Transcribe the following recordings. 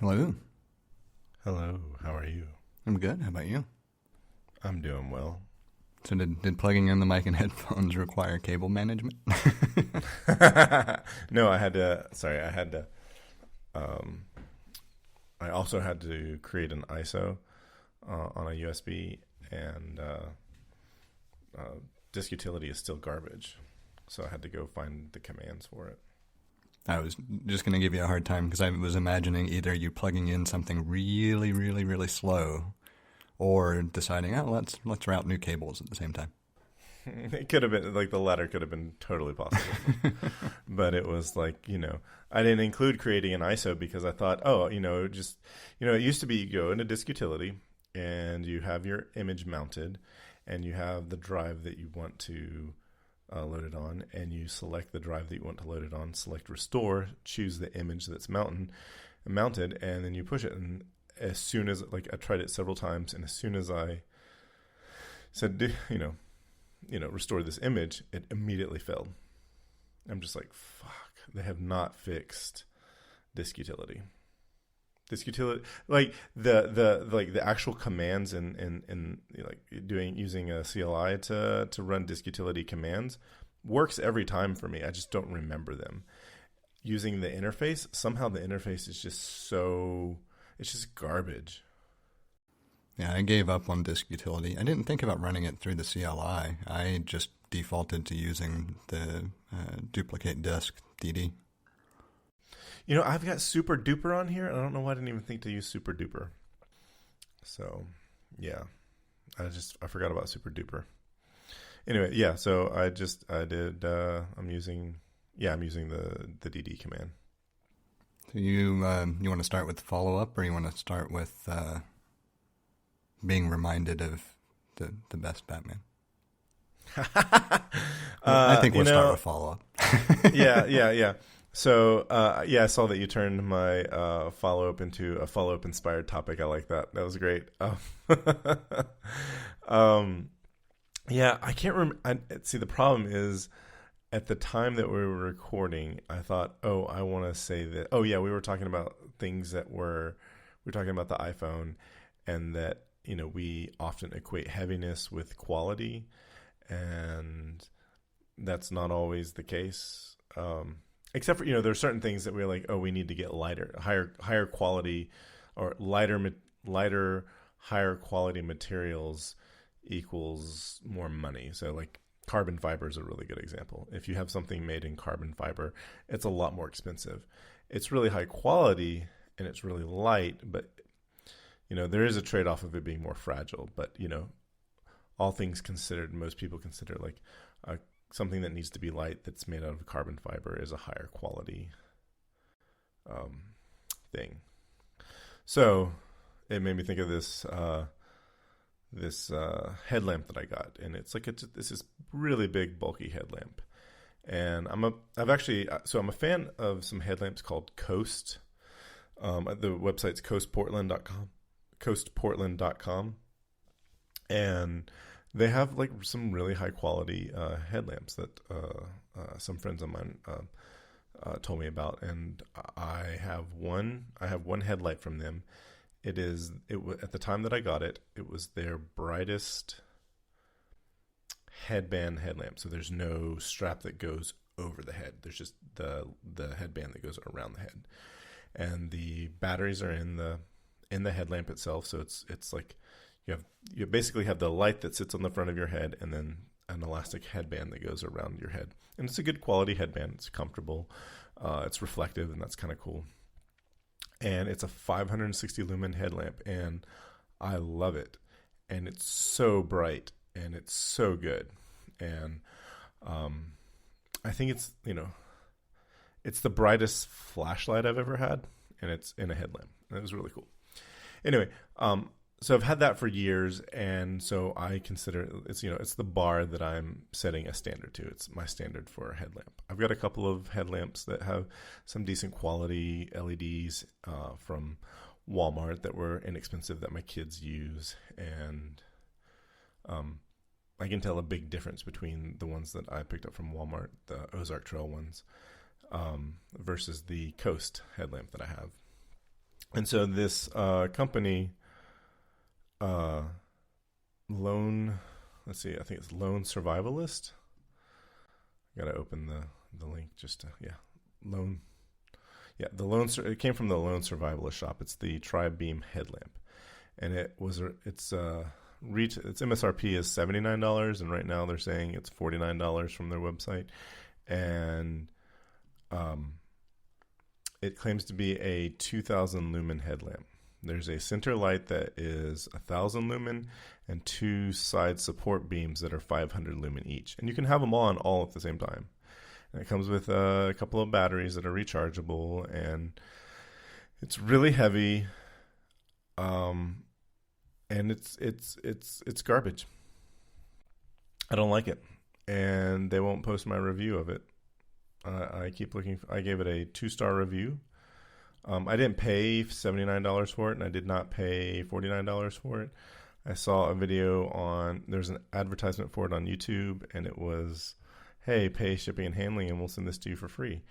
Hello. Hello, how are you? I'm good. How about you? I'm doing well. So did plugging in the mic and headphones require cable management? No, I also had to create an ISO on a USB, and disk utility is still garbage. So I had to go find the commands for it. I was just going to give you a hard time because I was imagining either you plugging in something really, really, really slow or deciding, let's route new cables at the same time. It could have been, like, the latter could have been totally possible. But it was like, I didn't include creating an ISO because I thought, it used to be you go into disk utility and you have your image mounted and you have the drive that you want to load it on, and you select the drive that you want to load it on, select restore, choose the image that's mounted, and then you push it. And as soon as, I tried it several times, and as soon as I said, restore this image, it immediately failed. I'm just like, fuck, they have not fixed disk utility. Disk utility, like the actual commands in using a CLI to run disk utility commands works every time for me. I just don't remember them. Using the interface, somehow the interface is it's just garbage. Yeah, I gave up on disk utility. I didn't think about running it through the CLI. I just defaulted to using the duplicate disk DD. I've got Super Duper on here, and I don't know why I didn't even think to use Super Duper. So, yeah, I forgot about Super Duper. Anyway, yeah, so I'm using the DD command. So you want to start with follow up, or you want to start with being reminded of the best Batman? I think we'll start with follow up. Yeah. So, I saw that you turned my follow-up into a follow-up inspired topic. I like that. That was great. I can't remember. See, the problem is, at the time that we were recording, I thought, I want to say that. Oh, yeah, we were talking about things we were talking about the iPhone, and that, we often equate heaviness with quality, and that's not always the case. Except for, there are certain things that we're like, we need to get lighter, higher quality, or lighter, higher quality materials equals more money. So, like, carbon fiber is a really good example. If you have something made in carbon fiber, it's a lot more expensive. It's really high quality and it's really light, but, there is a trade-off of it being more fragile. But, all things considered, most people consider, like, something that needs to be light that's made out of carbon fiber is a higher quality thing. So it made me think of this headlamp that I got, and it's this really big, bulky headlamp. And I'm a fan of some headlamps called Coast. The website's coastportland.com, and they have, like, some really high quality headlamps that some friends of mine told me about, and I have one headlight from them. At the time that I got it, it was their brightest headband headlamp. So there's no strap that goes over the head. There's just the headband that goes around the head, and the batteries are in the headlamp itself. So it's like you basically have the light that sits on the front of your head, and then an elastic headband that goes around your head. And it's a good quality headband. It's comfortable. It's reflective, and that's kind of cool. And it's a 560 lumen headlamp, and I love it. And it's so bright, and it's so good. And I think it's the brightest flashlight I've ever had, and it's in a headlamp. And it was really cool. Anyway, so I've had that for years, and so I consider it's the bar that I'm setting a standard to. It's my standard for a headlamp. I've got a couple of headlamps that have some decent quality LEDs from Walmart that were inexpensive that my kids use, and I can tell a big difference between the ones that I picked up from Walmart, the Ozark Trail ones, versus the Coast headlamp that I have. And so this company, uh, Lone, let's see, I think it's Lone Survivalist. I gotta open the link just to, Lone, it came from the Lone Survivalist shop. It's the Tri-Beam headlamp, and its MSRP is $79, and right now they're saying it's $49 from their website, and it claims to be a 2,000 lumen headlamp. There's a center light that is 1,000 lumen and two side support beams that are 500 lumen each. And you can have them on all at the same time. And it comes with a couple of batteries that are rechargeable, and it's really heavy. And it's garbage. I don't like it, and they won't post my review of it. I keep looking. I gave it a 2-star review. I didn't pay $79 for it, and I did not pay $49 for it. I saw a video there's an advertisement for it on YouTube, and it was, hey, pay shipping and handling, and we'll send this to you for free.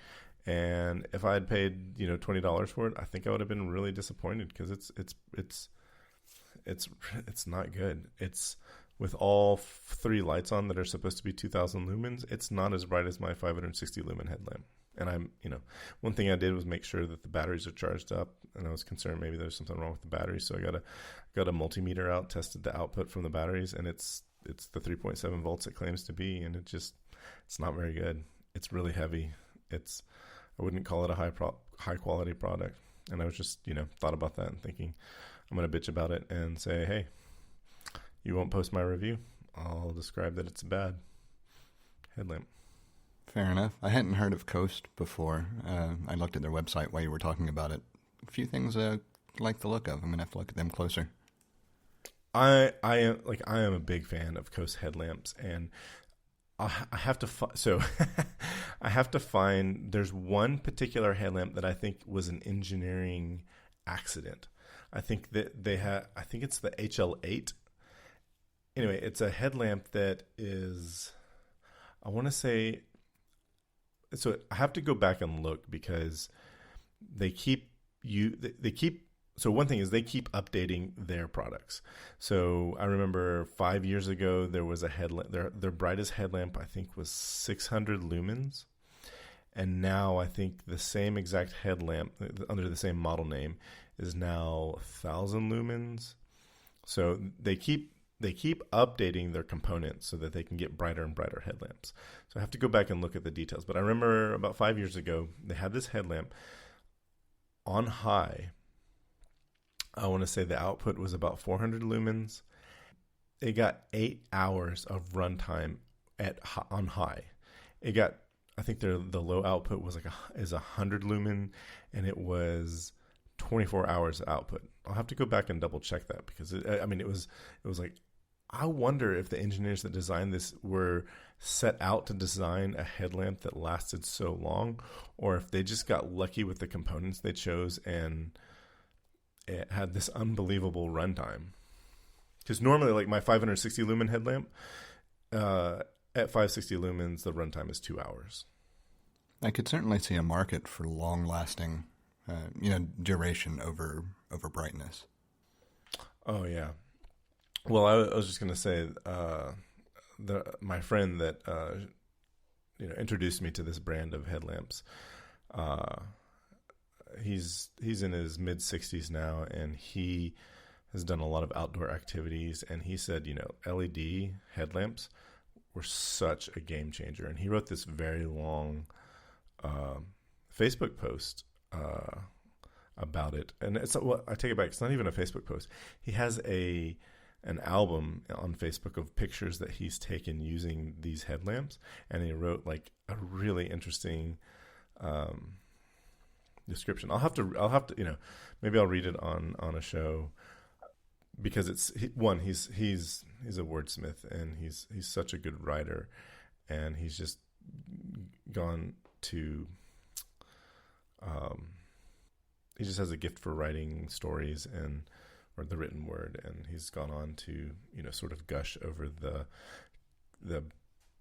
And if I had paid, $20 for it, I think I would have been really disappointed, because it's not good. It's with all 3 lights on that are supposed to be 2,000 lumens. It's not as bright as my 560 lumen headlamp. And one thing I did was make sure that the batteries are charged up, and I was concerned maybe there's something wrong with the batteries. So I got a multimeter out, tested the output from the batteries, and it's the 3.7 volts it claims to be, and it's not very good. It's really heavy. I wouldn't call it a high quality product. And I was just, thought about that and thinking, I'm going to bitch about it and say, hey, you won't post my review, I'll describe that it's a bad headlamp. Fair enough. I hadn't heard of Coast before. I looked at their website while you were talking about it. A few things I like the look of. I'm going to have to look at them closer. I am a big fan of Coast headlamps, and I have to I have to find, there's one particular headlamp that I think was an engineering accident. I think that I think it's the HL8. Anyway, it's a headlamp that is, I want to say, so I have to go back and look, because so one thing is they keep updating their products. So I remember 5 years ago, there was a headlamp, their brightest headlamp, I think, was 600 lumens. And now I think the same exact headlamp under the same model name is now 1,000 lumens. So they keep updating their components so that they can get brighter and brighter headlamps. So I have to go back and look at the details. But I remember about 5 years ago, they had this headlamp on high. I want to say the output was about 400 lumens. It got 8 hours of runtime on high. It got, I think the low output was is 100 lumen, and it was 24 hours output. I'll have to go back and double check that, because it was like, I wonder if the engineers that designed this were set out to design a headlamp that lasted so long, or if they just got lucky with the components they chose and it had this unbelievable runtime. Because normally, like my 560 lumen headlamp, at 560 lumens, the runtime is 2 hours. I could certainly see a market for long-lasting, duration over brightness. Oh yeah. Well, I was just going to say, my friend that introduced me to this brand of headlamps, he's in his mid 60s now, and he has done a lot of outdoor activities, and he said, LED headlamps were such a game changer. And he wrote this very long Facebook post about it. And I take it back. It's not even a Facebook post. He has an album on Facebook of pictures that he's taken using these headlamps, and he wrote like a really interesting description. I'll have to maybe I'll read it on a show, because he's a wordsmith, and he's such a good writer, and he's just gone to he just has a gift for writing stories or the written word, and he's gone on to sort of gush over the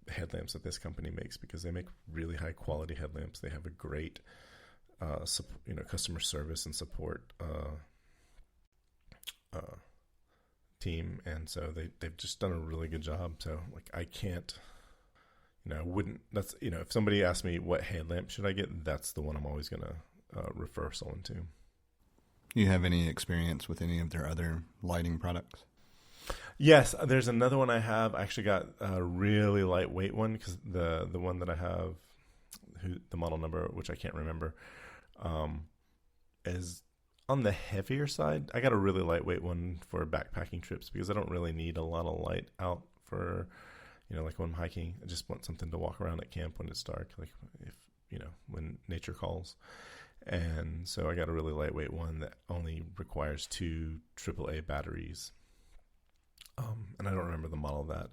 headlamps that this company makes, because they make really high quality headlamps. They have a great customer service and support team, and so they've just done a really good job. So like I can't, I wouldn't. That's if somebody asked me what headlamp should I get, that's the one I'm always gonna refer someone to. Do you have any experience with any of their other lighting products? Yes, there's another one I have. I actually got a really lightweight one because the one that I have, the model number, which I can't remember, is on the heavier side. I got a really lightweight one for backpacking trips because I don't really need a lot of light out for, like when I'm hiking. I just want something to walk around at camp when it's dark, like if, when nature calls. And so I got a really lightweight one that only requires 2 AAA batteries. And I don't remember the model of that.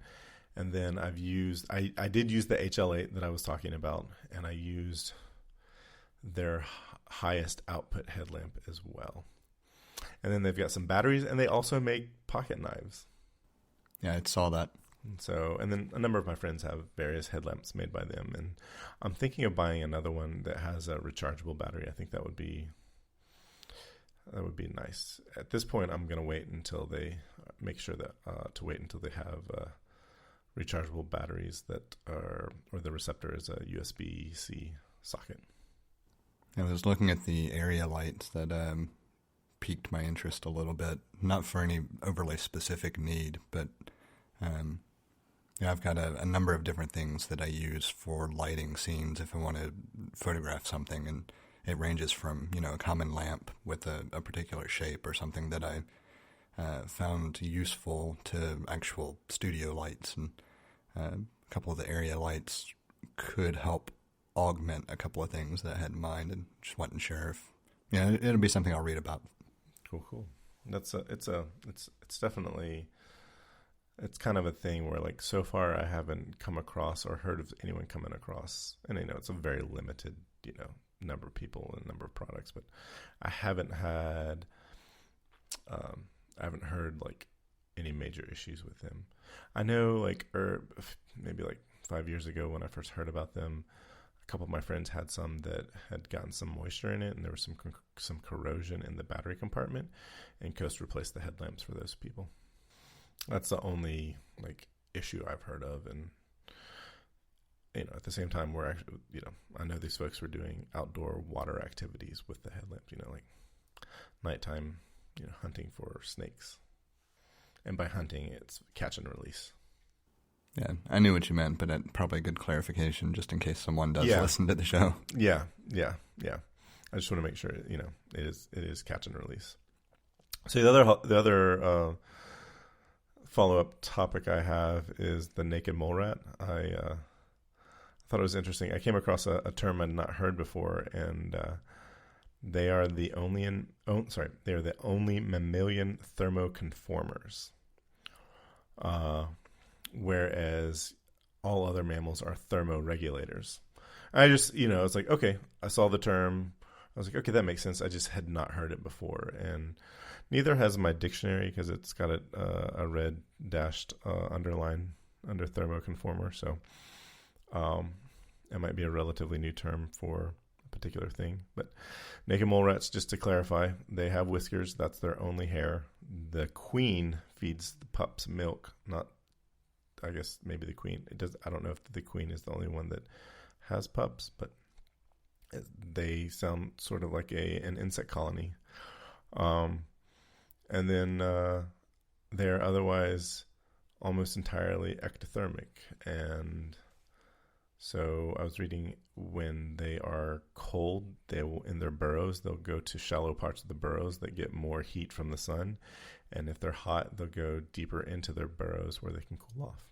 And then I did use the HL8 that I was talking about, and I used their highest output headlamp as well. And then they've got some batteries, and they also make pocket knives. Yeah, I saw that. And then a number of my friends have various headlamps made by them, and I'm thinking of buying another one that has a rechargeable battery. I think that would be nice. At this point, I'm going to wait until they make sure that they have rechargeable batteries that are, or the receptor is a USB-C socket. I was looking at the area lights that piqued my interest a little bit. Not for any overly specific need, but I've got a number of different things that I use for lighting scenes if I want to photograph something, and it ranges from, a common lamp with a particular shape or something that I found useful to actual studio lights, and a couple of the area lights could help augment a couple of things that I had in mind, and just wasn't sure if, it'll be something I'll read about. Cool. It's definitely, it's kind of a thing where, like, so far I haven't come across or heard of anyone coming across, and it's a very limited, number of people and number of products, but I haven't heard like any major issues with them. I know, maybe like 5 years ago when I first heard about them, a couple of my friends had some that had gotten some moisture in it, and there was some corrosion in the battery compartment, and Coast replaced the headlamps for those people. That's the only issue I've heard of. And at the same time, we're actually, I know these folks were doing outdoor water activities with the headlamp, like nighttime, hunting for snakes. And by hunting, it's catch and release. Yeah, I knew what you meant, but probably a good clarification just in case someone does listen to the show. Yeah. I just want to make sure, it is catch and release. So the other follow-up topic I have is the naked mole rat. I thought it was interesting. I came across a term I'd not heard before, and they are the only mammalian thermoconformers, whereas all other mammals are thermoregulators. I just, it's like, okay, I saw the term. I was like, okay, that makes sense. I just had not heard it before, and neither has my dictionary because it's got a red dashed underline under thermoconformer. So it might be a relatively new term for a particular thing. But naked mole rats, just to clarify, they have whiskers. That's their only hair. The queen feeds the pups milk. Not, I guess maybe the queen. It does. I don't know if the queen is the only one that has pups, but they sound sort of like an insect colony. And then they're otherwise almost entirely ectothermic. And so I was reading when they are cold, in their burrows, they'll go to shallow parts of the burrows that get more heat from the sun. And if they're hot, they'll go deeper into their burrows where they can cool off.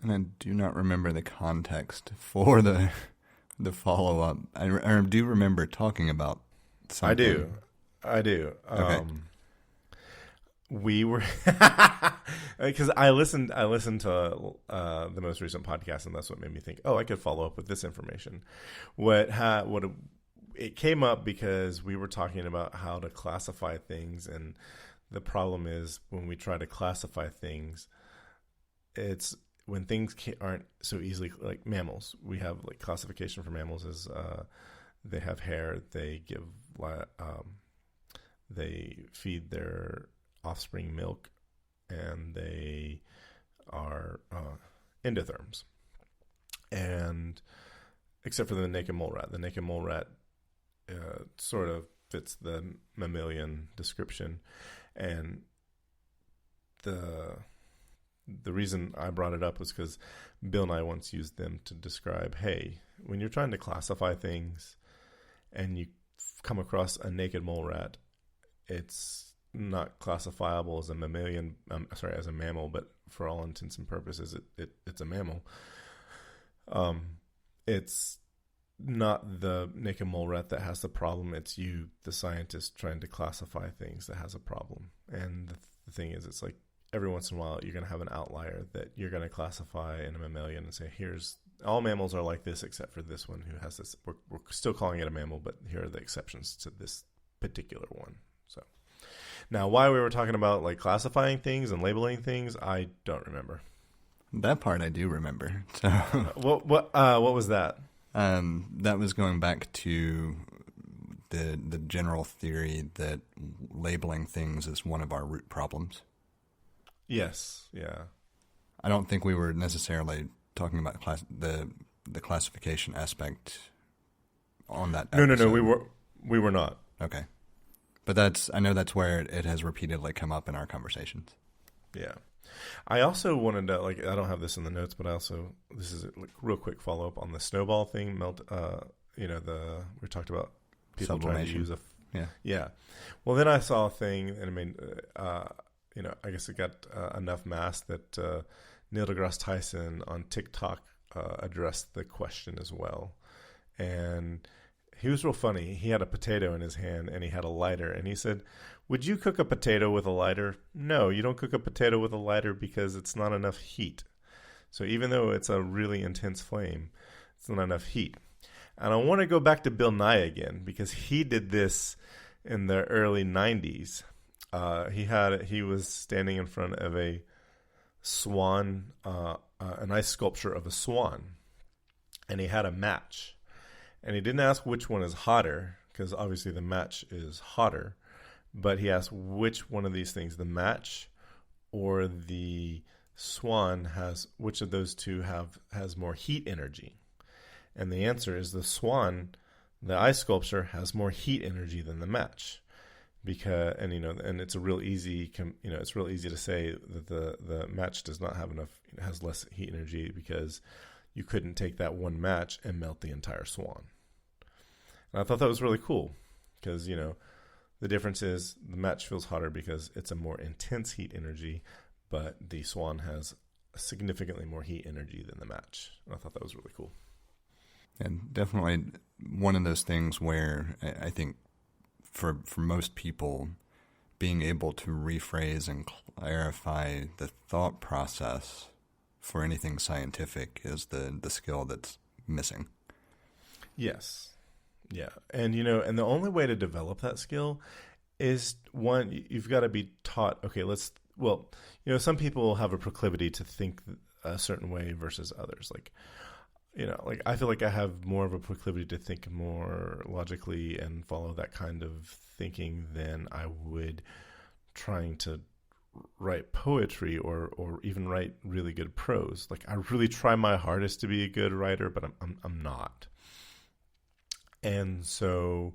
And I do not remember the context for the follow-up. I do remember talking about something. I do. Okay. We were because I listened to the most recent podcast, and that's what made me think, I could follow up with this information. It came up because we were talking about how to classify things, and the problem is when we try to classify things, it's when things aren't so easily, like mammals. We have classification for mammals as they have hair, they give they feed their offspring milk, and they are endotherms. And except for the naked mole rat. The naked mole rat sort of fits the mammalian description. And the reason I brought it up was because Bill and I once used them to describe, hey, when you're trying to classify things and you come across a naked mole rat, it's not classifiable as a mammalian, as a mammal, but for all intents and purposes, it's a mammal. It's not the naked mole rat that has the problem. It's you, the scientist, trying to classify things that has a problem. And the thing is, it's like every once in a while, you're going to have an outlier that you're going to classify in a mammalian and say, here's all mammals are like this, except for this one who has this. We're still calling it a mammal, but here are the exceptions to this particular one. So now, why we were talking about like classifying things and labeling things, I don't remember. That part I do remember. So what was that? That was going back to the general theory that labeling things is one of our root problems. Yes. Yeah. I don't think we were necessarily talking about the classification aspect on that episode. No. We were not. Okay. But I know that's where it has repeatedly come up in our conversations. Yeah. I also wanted to, I don't have this in the notes, but this is a real quick follow-up on the snowball thing. We talked about people trying to use Yeah. Well, then I saw a thing, and I guess it got enough mass that Neil deGrasse Tyson on TikTok addressed the question as well. And he was real funny. He had a potato in his hand, and he had a lighter, and he said, would you cook a potato with a lighter? No, you don't cook a potato with a lighter because it's not enough heat. So even though it's a really intense flame, it's not enough heat. And I want to go back to Bill Nye again, because he did this in the early 90s. He was standing in front of a swan, an ice sculpture of a swan, and he had a match. And he didn't ask which one is hotter, because obviously the match is hotter. But he asked which one of these things, the match or the swan, which of those two has more heat energy? And the answer is the swan, the ice sculpture, has more heat energy than the match. And it's real easy to say that the match does not have enough, has less heat energy, because you couldn't take that one match and melt the entire swan. And I thought that was really cool, because the difference is the match feels hotter because it's a more intense heat energy, but the swan has significantly more heat energy than the match. And I thought that was really cool. And definitely one of those things where I think for most people, being able to rephrase and clarify the thought process for anything scientific is the skill that's missing. Yes. Yeah. And, and the only way to develop that skill is, one, you've got to be taught, okay, some people have a proclivity to think a certain way versus others. I feel like I have more of a proclivity to think more logically and follow that kind of thinking than I would trying to write poetry or even write really good prose. I really try my hardest to be a good writer, but I'm not. And so,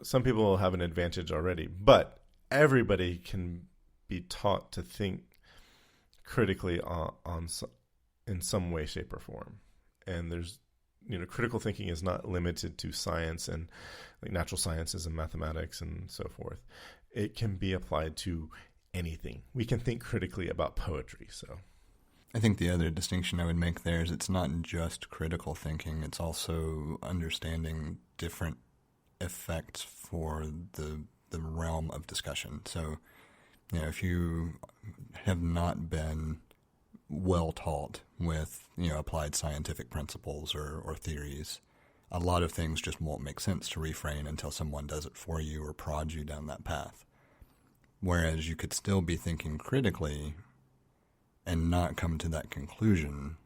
some people have an advantage already, but everybody can be taught to think critically in some way, shape, or form. And there's, critical thinking is not limited to science and natural sciences and mathematics and so forth. It can be applied to anything. We can think critically about poetry. So I think the other distinction I would make there is it's not just critical thinking, it's also understanding different effects for the realm of discussion. So, if you have not been well taught with, applied scientific principles or theories, a lot of things just won't make sense to reframe until someone does it for you or prods you down that path. Whereas you could still be thinking critically and not come to that conclusion,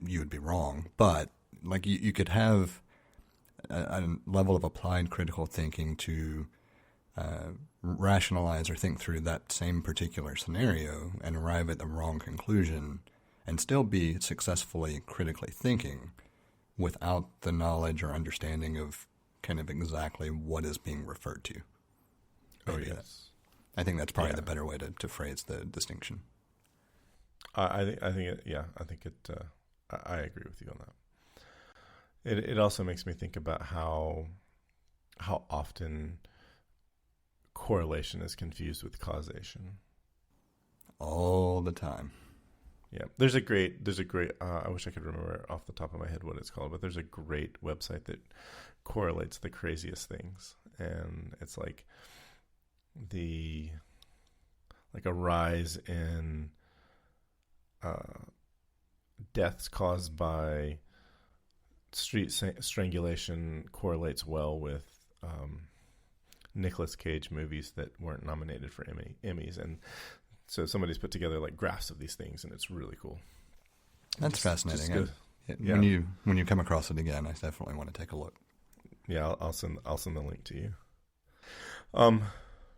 you would be wrong, but like you could have a level of applied critical thinking to rationalize or think through that same particular scenario and arrive at the wrong conclusion and still be successfully critically thinking without the knowledge or understanding of kind of exactly what is being referred to. Maybe yes. I think that's probably the better way to phrase the distinction. I think I agree with you on that. It also makes me think about how often correlation is confused with causation. All the time. Yeah, there's a great. I wish I could remember off the top of my head what it's called, but there's a great website that correlates the craziest things, and it's like a rise in deaths caused by street strangulation correlates well with Nicolas Cage movies that weren't nominated for Emmys, and so somebody's put together like graphs of these things, and it's really cool. That's fascinating. Yeah. When you come across it again, I definitely want to take a look. Yeah, I'll send the link to you.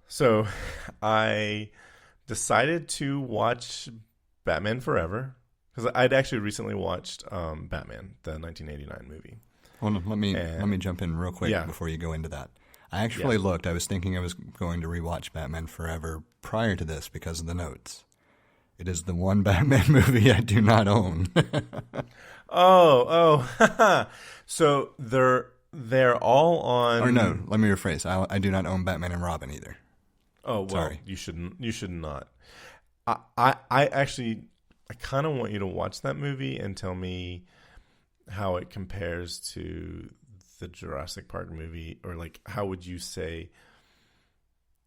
So I decided to watch Batman Forever because I'd actually recently watched Batman, the 1989 movie. Hold on, let me jump in real quick before you go into that. I actually looked. I was thinking I was going to rewatch Batman Forever prior to this because of the notes. It is the one Batman movie I do not own. Oh. So they're all on. Or no, let me rephrase. I do not own Batman and Robin either. Oh well, sorry. You should not. I actually kind of want you to watch that movie and tell me how it compares to the Jurassic Park movie, or like how would you say,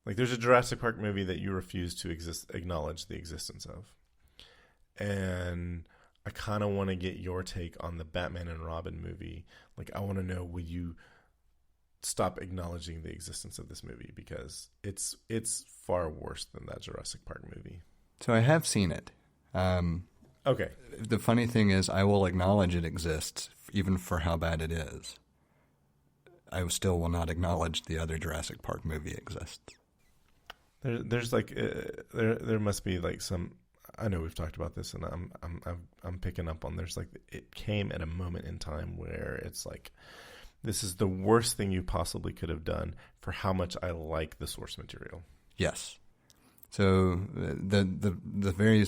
like there's a Jurassic Park movie that you refuse to acknowledge the existence of, and I kind of want to get your take on the Batman and Robin movie. Like I want to know, would you stop acknowledging the existence of this movie, because it's far worse than that Jurassic Park movie. So I have seen it. Okay. The funny thing is, I will acknowledge it exists, even for how bad it is. I still will not acknowledge the other Jurassic Park movie exists. There's like there must be like some. I know we've talked about this, and I'm picking up on. There's like it came at a moment in time where it's like, this is the worst thing you possibly could have done for how much I like the source material. Yes. So the very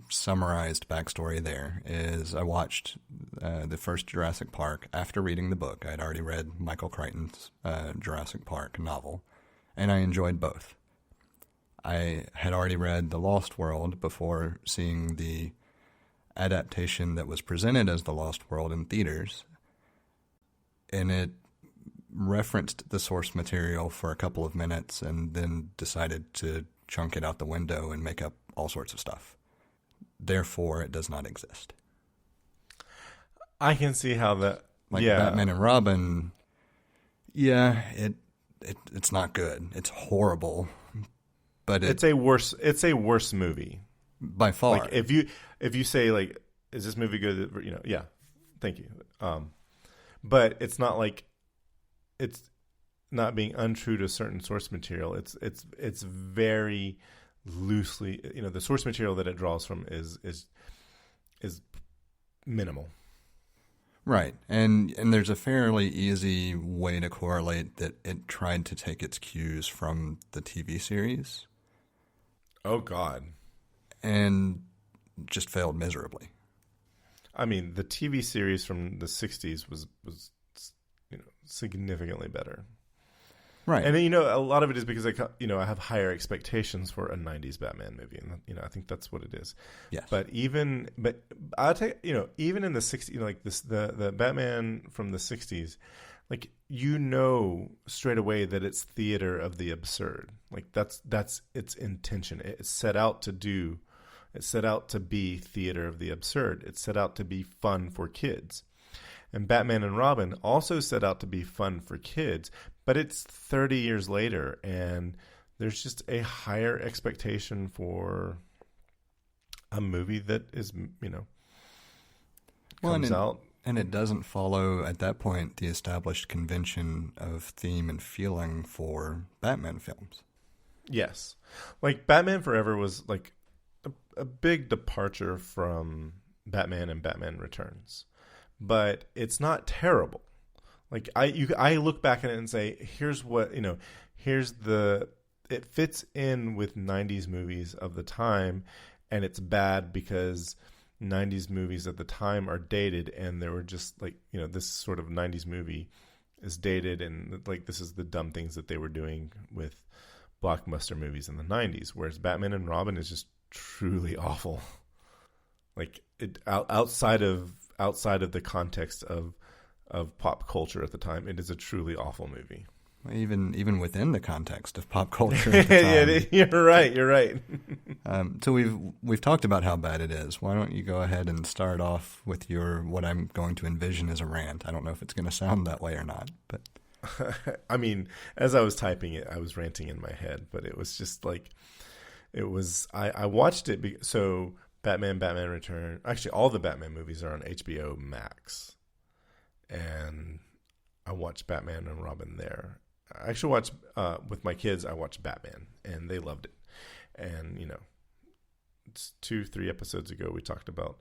summarized backstory there is I watched the first Jurassic Park after reading the book. I'd already read Michael Crichton's Jurassic Park novel, and I enjoyed both. I had already read The Lost World before seeing the adaptation that was presented as The Lost World in theaters, and it referenced the source material for a couple of minutes and then decided to chunk it out the window and make up all sorts of stuff. Therefore, it does not exist. I can see how that. Batman and Robin. Yeah, it's not good. It's horrible, but it's a worse movie by far. Like if you say like, is this movie good? You know, yeah, thank you. But it's not like it's not being untrue to certain source material. It's very loosely, you know, the source material that it draws from is minimal. Right. And there's a fairly easy way to correlate that it tried to take its cues from the TV series. Oh God. And just failed miserably. I mean, the TV series from the 60s was you know, significantly better. Right. And you know, a lot of it is because I have higher expectations for a 90s Batman movie, and you know, I think that's what it is. Yes. But I'll tell you, you know, even in the 60s, you know, like this the Batman from the 60s, like, you know, straight away that it's theater of the absurd. Like that's its intention. It's set out to be theater of the absurd. It's set out to be fun for kids. And Batman and Robin also set out to be fun for kids, but it's 30 years later, and there's just a higher expectation for a movie that is, you know, comes out And it doesn't follow, at that point, the established convention of theme and feeling for Batman films. Yes. Like Batman Forever was like a big departure from Batman and Batman Returns. But it's not terrible. Like I look back at it and say, here's what, it fits in with 90s movies of the time, and it's bad because 90s movies at the time are dated, and they were just like, this sort of 90s movie is dated, and like this is the dumb things that they were doing with blockbuster movies in the 90s, whereas Batman and Robin is just truly awful. Like outside of the context of pop culture at the time, it is a truly awful movie. Even within the context of pop culture at the time. Yeah, you're right. So we've talked about how bad it is. Why don't you go ahead and start off with what I'm going to envision as a rant. I don't know if it's going to sound that way or not, but I mean, as I was typing it, I was ranting in my head, but it was just like, I watched it. So Batman Return, actually all the Batman movies are on HBO Max, and I watched Batman and Robin there. I actually watched, with my kids, I watched Batman, and they loved it. And, it's 2-3 episodes ago, we talked about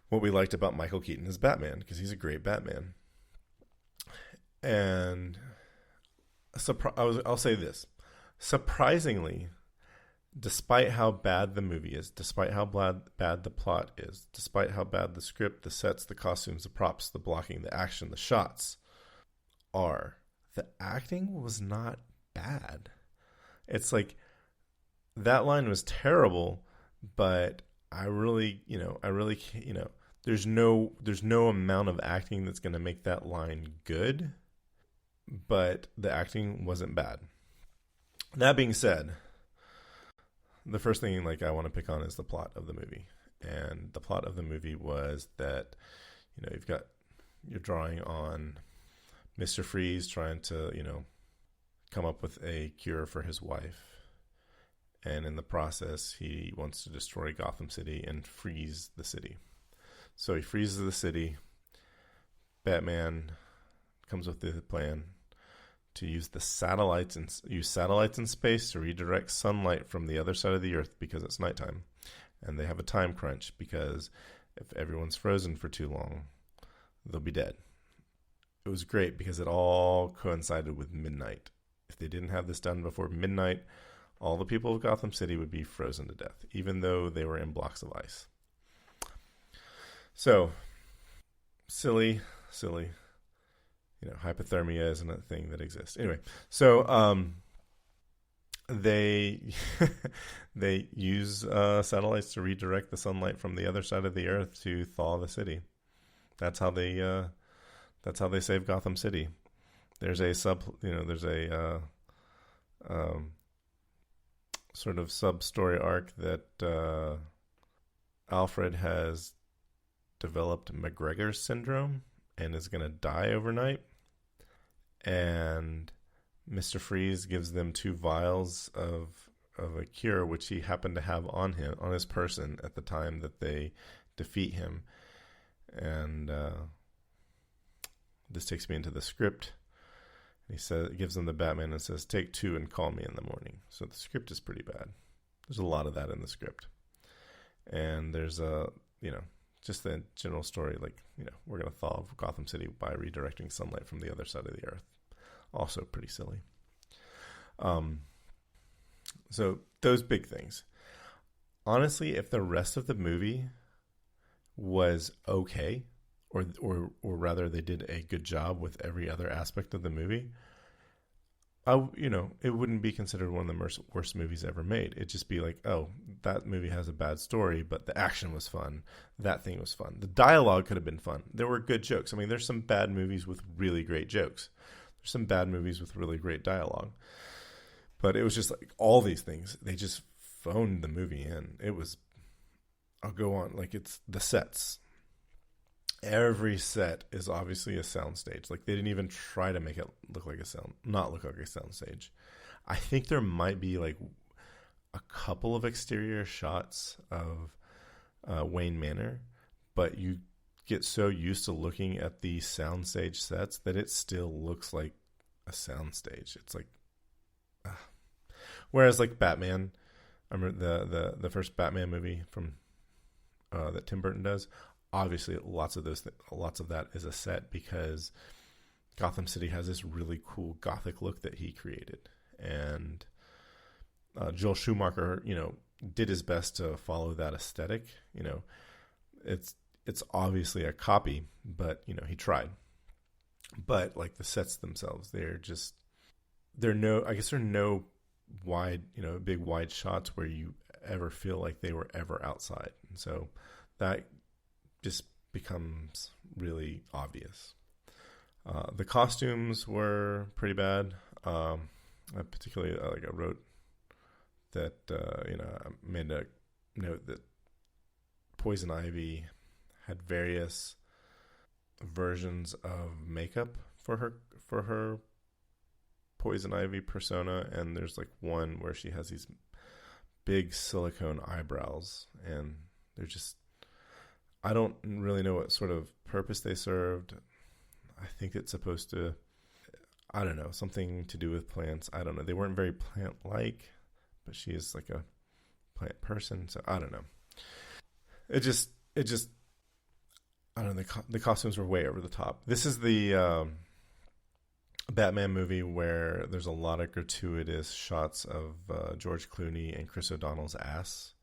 what we liked about Michael Keaton as Batman, because he's a great Batman. And I'll say this. Surprisingly, despite how bad the movie is, despite how bad the plot is, despite how bad the script, the sets, the costumes, the props, the blocking, the action, the shots are, the acting was not bad. It's like that line was terrible, but there's no amount of acting that's going to make that line good, but the acting wasn't bad. That being said, the first thing I want to pick on is the plot of the movie. And the plot of the movie was that, you're drawing on Mr. Freeze trying to, come up with a cure for his wife. And in the process, he wants to destroy Gotham City and freeze the city. So he freezes the city. Batman comes with the plan to use satellites in space to redirect sunlight from the other side of the Earth because it's nighttime. And they have a time crunch because if everyone's frozen for too long, they'll be dead. It was great because it all coincided with midnight. If they didn't have this done before midnight, all the people of Gotham City would be frozen to death, even though they were in blocks of ice. So, silly. Hypothermia isn't a thing that exists. Anyway, so they use satellites to redirect the sunlight from the other side of the Earth to thaw the city. That's how they save Gotham City. There's a sort of sub-story arc that Alfred has developed McGregor's syndrome and is going to die overnight. And Mr. Freeze gives them 2 vials of a cure, which he happened to have on his person at the time that they defeat him. And this takes me into the script. He gives them the Batman and says, "Take 2 and call me in the morning." So the script is pretty bad. There's a lot of that in the script. And there's just the general story, we're going to thaw Gotham City by redirecting sunlight from the other side of the Earth. Also pretty silly. So those big things. Honestly, if the rest of the movie was okay, or rather they did a good job with every other aspect of the movie, it wouldn't be considered one of the worst movies ever made. It'd just be like, oh, that movie has a bad story, but the action was fun. That thing was fun. The dialogue could have been fun. There were good jokes. I mean, there's some bad movies with really great jokes. There's some bad movies with really great dialogue. But it was just like all these things. They just phoned the movie in. I'll go on. It's the sets. Every set is obviously a soundstage. They didn't even try to make it not look like a soundstage. I think there might be a couple of exterior shots of Wayne Manor, but you get so used to looking at the soundstage sets that it still looks like a soundstage. It's like, whereas like Batman, I remember the first Batman movie from that Tim Burton does. Obviously, lots of that is a set because Gotham City has this really cool gothic look that he created, and Joel Schumacher, did his best to follow that aesthetic. It's obviously a copy, but he tried. But like the sets themselves, they're no wide, big wide shots where you ever feel like they were ever outside. And so that just becomes really obvious. The costumes were pretty bad. Particularly, I wrote that, I made a note that Poison Ivy had various versions of makeup for her Poison Ivy persona, and there's like one where she has these big silicone eyebrows, and they're just, I don't really know what sort of purpose they served. I think it's supposed to, I don't know, something to do with plants. I don't know. They weren't very plant-like, but she is like a plant person, so I don't know. It just, I don't know. The costumes were way over the top. This is the Batman movie where there's a lot of gratuitous shots of George Clooney and Chris O'Donnell's ass.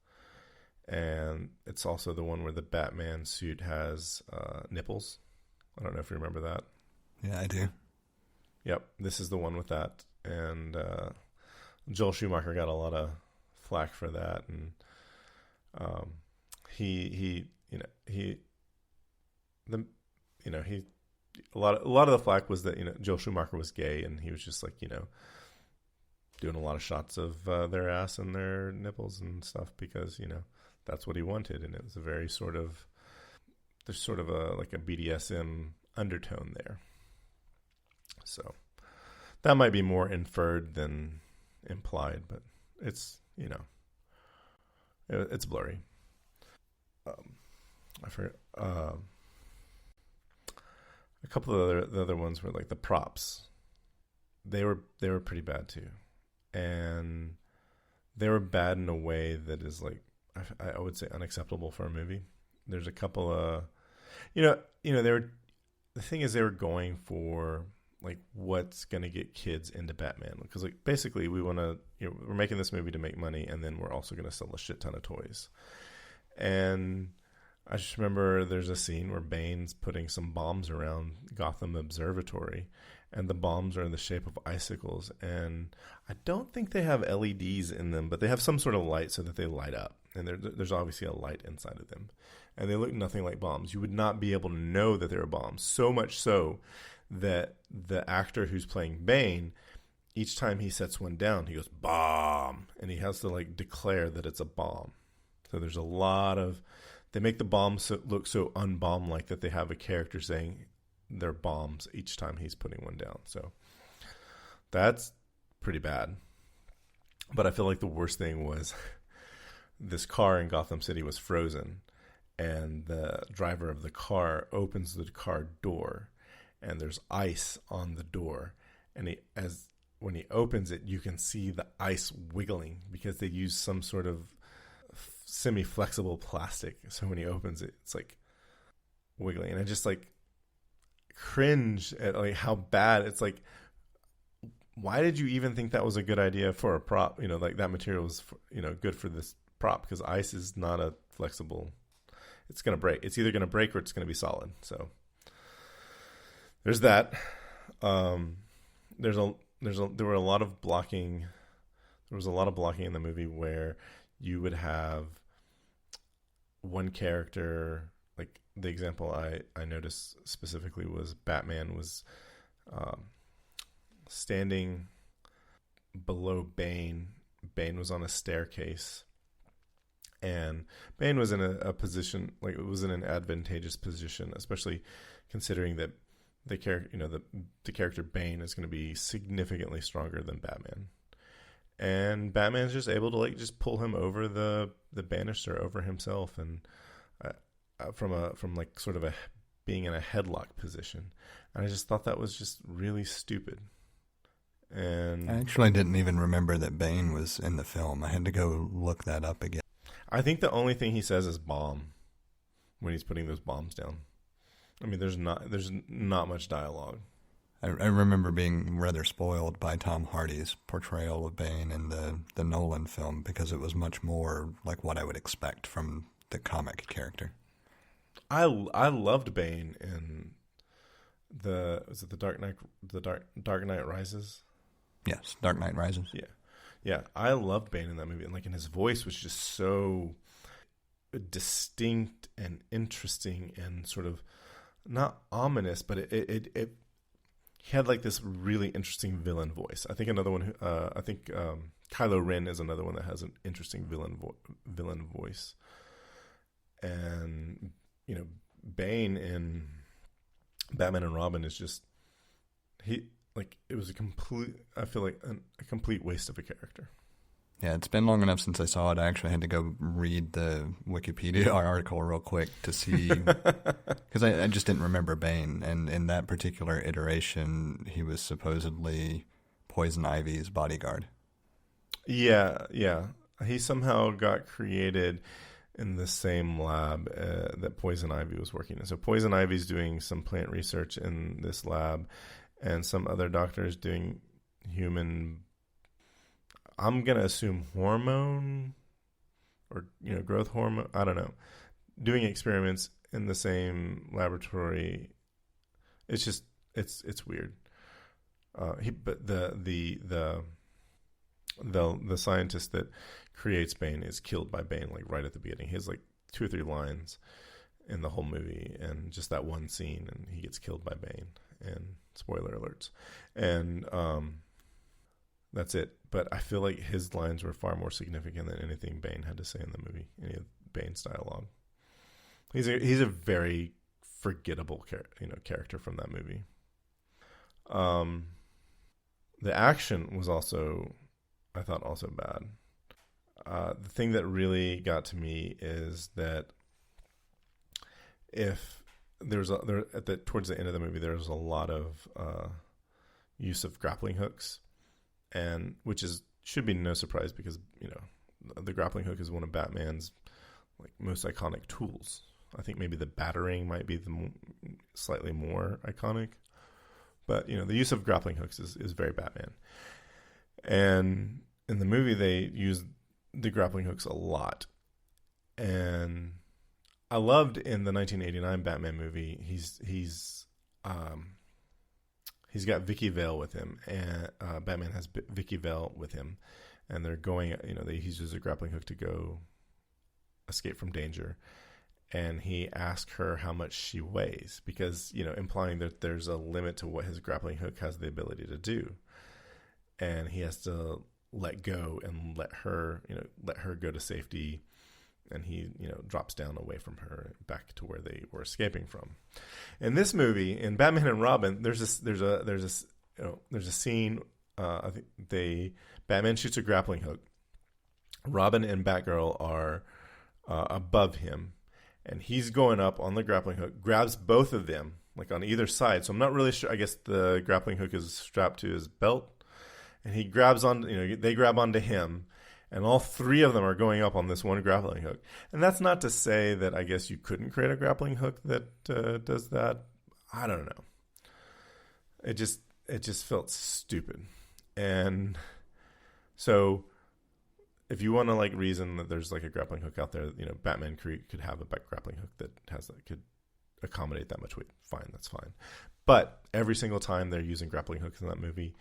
And it's also the one where the Batman suit has nipples. I don't know if you remember that. Yeah, I do. Yep, this is the one with that. And Joel Schumacher got a lot of flack for that. And a lot of the flack was that Joel Schumacher was gay, and he was just like doing a lot of shots of their ass and their nipples and stuff because that's what he wanted, and it was a very there's sort of a like a BDSM undertone there. So that might be more inferred than implied, but it's it's blurry. I forget. A couple of the other ones were like the props. They were pretty bad too, and they were bad in a way that is like I would say unacceptable for a movie. There's a couple of, they were, the thing is they were going for like what's gonna get kids into Batman, because like basically we want to, we're making this movie to make money, and then we're also gonna sell a shit ton of toys. And I just remember there's a scene where Bane's putting some bombs around Gotham Observatory, and the bombs are in the shape of icicles. And I don't think they have LEDs in them, but they have some sort of light so that they light up. And there's obviously a light inside of them. And they look nothing like bombs. You would not be able to know that they were bombs. So much so that the actor who's playing Bane, each time he sets one down, he goes, bomb. And he has to like declare that it's a bomb. So there's a lot of... They make the bombs look so unbomb-like that they have a character saying they're bombs each time he's putting one down. So that's pretty bad. But I feel like the worst thing was this car in Gotham City was frozen, and the driver of the car opens the car door, and there's ice on the door. And when he opens it, you can see the ice wiggling because they use some sort of semi-flexible plastic, so when he opens it, it's like wiggling, and I just like cringe at like how bad it's like. Why did you even think that was a good idea for a prop? Like that material was good for this prop, because ice is not a flexible. It's gonna break. It's either gonna break or it's gonna be solid. So there's that. There were a lot of blocking. There was a lot of blocking in the movie where you would have one character, like the example I noticed specifically was Batman was standing below Bane. Bane was on a staircase, and Bane was in a position, like it was in an advantageous position, especially considering that the character, the character Bane is going to be significantly stronger than Batman. And Batman's just able to like just pull him over the banister over himself, and from like sort of a being in a headlock position. And I just thought that was just really stupid. And I actually didn't even remember that Bane was in the film. I had to go look that up again. I think the only thing he says is bomb when he's putting those bombs down. I mean, there's not much dialogue. I remember being rather spoiled by Tom Hardy's portrayal of Bane in the Nolan film because it was much more like what I would expect from the comic character. I loved Bane in the Dark Knight Rises. Yes, Dark Knight Rises. Yeah, I loved Bane in that movie, and like, and his voice was just so distinct and interesting and sort of not ominous, but it he had like this really interesting villain voice. I think another one. I think Kylo Ren is another one that has an interesting villain voice. And you know, Bane in Batman and Robin is just it was I feel like a complete waste of a character. Yeah, it's been long enough since I saw it. I actually had to go read the Wikipedia article real quick to see, because I just didn't remember Bane. And in that particular iteration, he was supposedly Poison Ivy's bodyguard. Yeah. He somehow got created in the same lab that Poison Ivy was working in. So Poison Ivy's doing some plant research in this lab, and some other doctors doing human, I'm going to assume hormone or, growth hormone. I don't know. Doing experiments in the same laboratory. It's just, it's weird. But the scientist that creates Bane is killed by Bane, like right at the beginning. He has like 2 or 3 lines in the whole movie, and just that one scene, and he gets killed by Bane. And spoiler alerts. And, that's it. But I feel like his lines were far more significant than anything Bane had to say in the movie, any of Bane's dialogue. He's a very forgettable character from that movie. The action was also, I thought, also bad. The thing that really got to me is that if towards the end of the movie, there was a lot of use of grappling hooks. And which should be no surprise, because the grappling hook is one of Batman's like most iconic tools. I think maybe the batarang might be the slightly more iconic, but the use of grappling hooks is very Batman. And in the movie, they use the grappling hooks a lot. And I loved in the 1989 Batman movie, he's got Vicky Vale with him, and Batman has Vicky Vale with him, and they're going. He uses a grappling hook to go escape from danger, and he asks her how much she weighs, because implying that there's a limit to what his grappling hook has the ability to do, and he has to let go and let her go to safety. And he, drops down away from her back to where they were escaping from. In this movie, in Batman and Robin, there's a scene. I think Batman shoots a grappling hook. Robin and Batgirl are above him, and he's going up on the grappling hook, grabs both of them like on either side. So I'm not really sure. I guess the grappling hook is strapped to his belt, and he grabs on. They grab onto him. And all 3 of them are going up on this one grappling hook. And that's not to say that I guess you couldn't create a grappling hook that does that. I don't know. It just felt stupid. And so if you want to like reason that there's like a grappling hook out there, Batman could have a grappling hook that could accommodate that much weight. Fine, that's fine. But every single time they're using grappling hooks in that movie,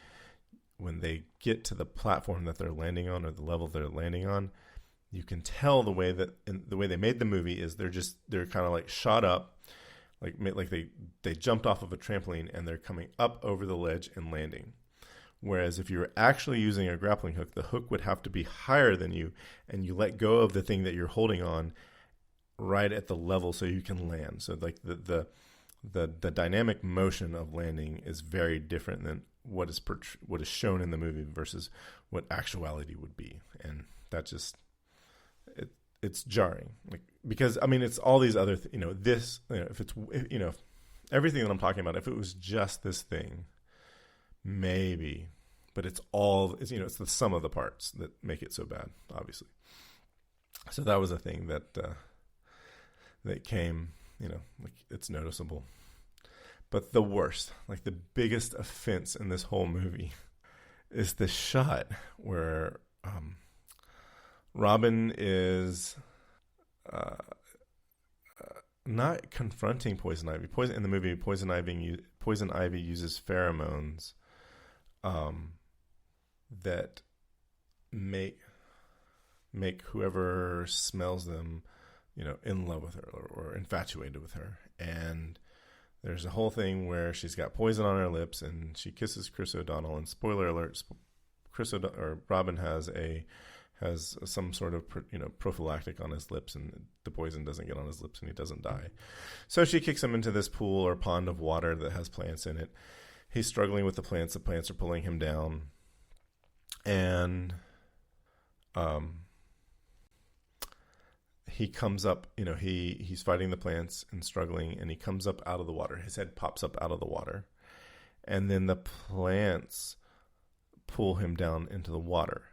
when they get to the platform that they're landing on, or the level they're landing on, you can tell the way they made the movie is they're kind of like shot up, like they jumped off of a trampoline and they're coming up over the ledge and landing. Whereas if you were actually using a grappling hook, the hook would have to be higher than you, and you let go of the thing that you're holding on right at the level so you can land. So like the dynamic motion of landing is very different than what is shown in the movie versus what actuality would be. And that just it's jarring, like, because I mean it's all these other if it's everything that I'm talking about, if it was just this thing, maybe, but it's all, it's the sum of the parts that make it so bad, obviously. So that was a thing that came, like it's noticeable. But the worst, like the biggest offense in this whole movie is the shot where Robin is not confronting Poison Ivy. In the movie, Poison Ivy uses pheromones that make whoever smells them, in love with her or infatuated with her. And there's a whole thing where she's got poison on her lips and she kisses Chris O'Donnell. And spoiler alert, Robin has some sort of prophylactic on his lips, and the poison doesn't get on his lips and he doesn't die. So she kicks him into this pool or pond of water that has plants in it. He's struggling with the plants. The plants are pulling him down, and he comes up. He's fighting the plants and struggling, and he comes up out of the water. His head pops up out of the water, and then the plants pull him down into the water.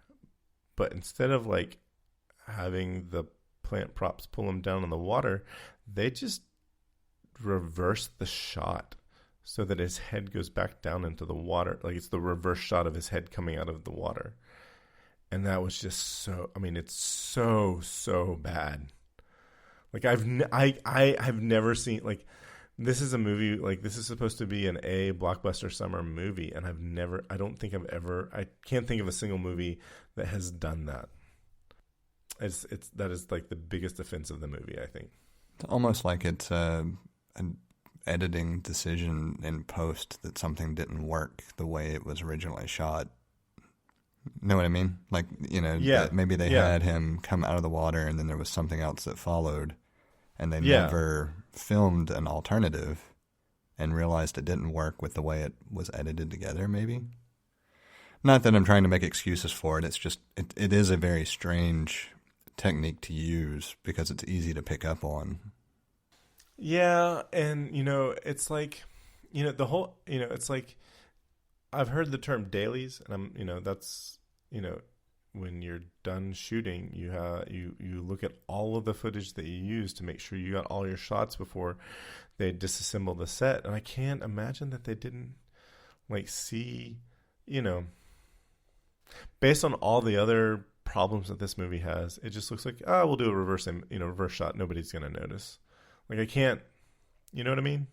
But instead of like having the plant props pull him down in the water, they just reverse the shot so that his head goes back down into the water. Like it's the reverse shot of his head coming out of the water. And that was just it's so bad. Like I've never seen, like, this is a movie, like this is supposed to be an blockbuster summer movie, and I can't think of a single movie that has done that. That is like the biggest offense of the movie, I think. It's almost like it's an editing decision in post that something didn't work the way it was originally shot. Know what I mean? Like, maybe they had him come out of the water and then there was something else that followed, and they never filmed an alternative and realized it didn't work with the way it was edited together, maybe. Not that I'm trying to make excuses for it. It's just, it is a very strange technique to use because it's easy to pick up on. Yeah, and, it's like, the whole, it's like, I've heard the term dailies, and that's, when you're done shooting, you look at all of the footage that you use to make sure you got all your shots before they disassemble the set. And I can't imagine that they didn't like see, based on all the other problems that this movie has, it just looks like, we'll do a reverse shot. Nobody's going to notice. Like I can't, you know what I mean?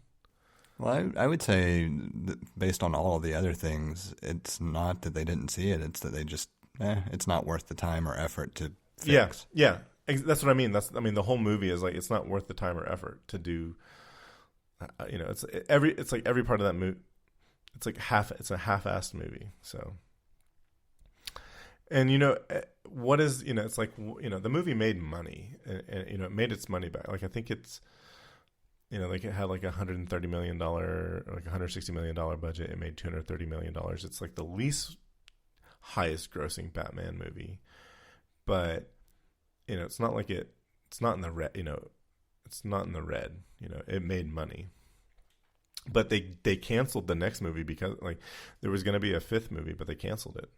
Well, I would say that based on all of the other things, it's not that they didn't see it. It's that they just, it's not worth the time or effort to fix. Yeah. That's what I mean. The whole movie is like, it's not worth the time or effort to do, it's like every part of that movie. It's like it's a half-assed movie. So, and it's like, the movie made money and it made its money back. Like, I think it's, like it had like $130 million or like $160 million budget. It made $230 million. It's like the least highest grossing Batman movie, but it's not like it's not in the red, it's not in the red, it made money, but they canceled the next movie because like there was going to be a fifth movie, but they canceled it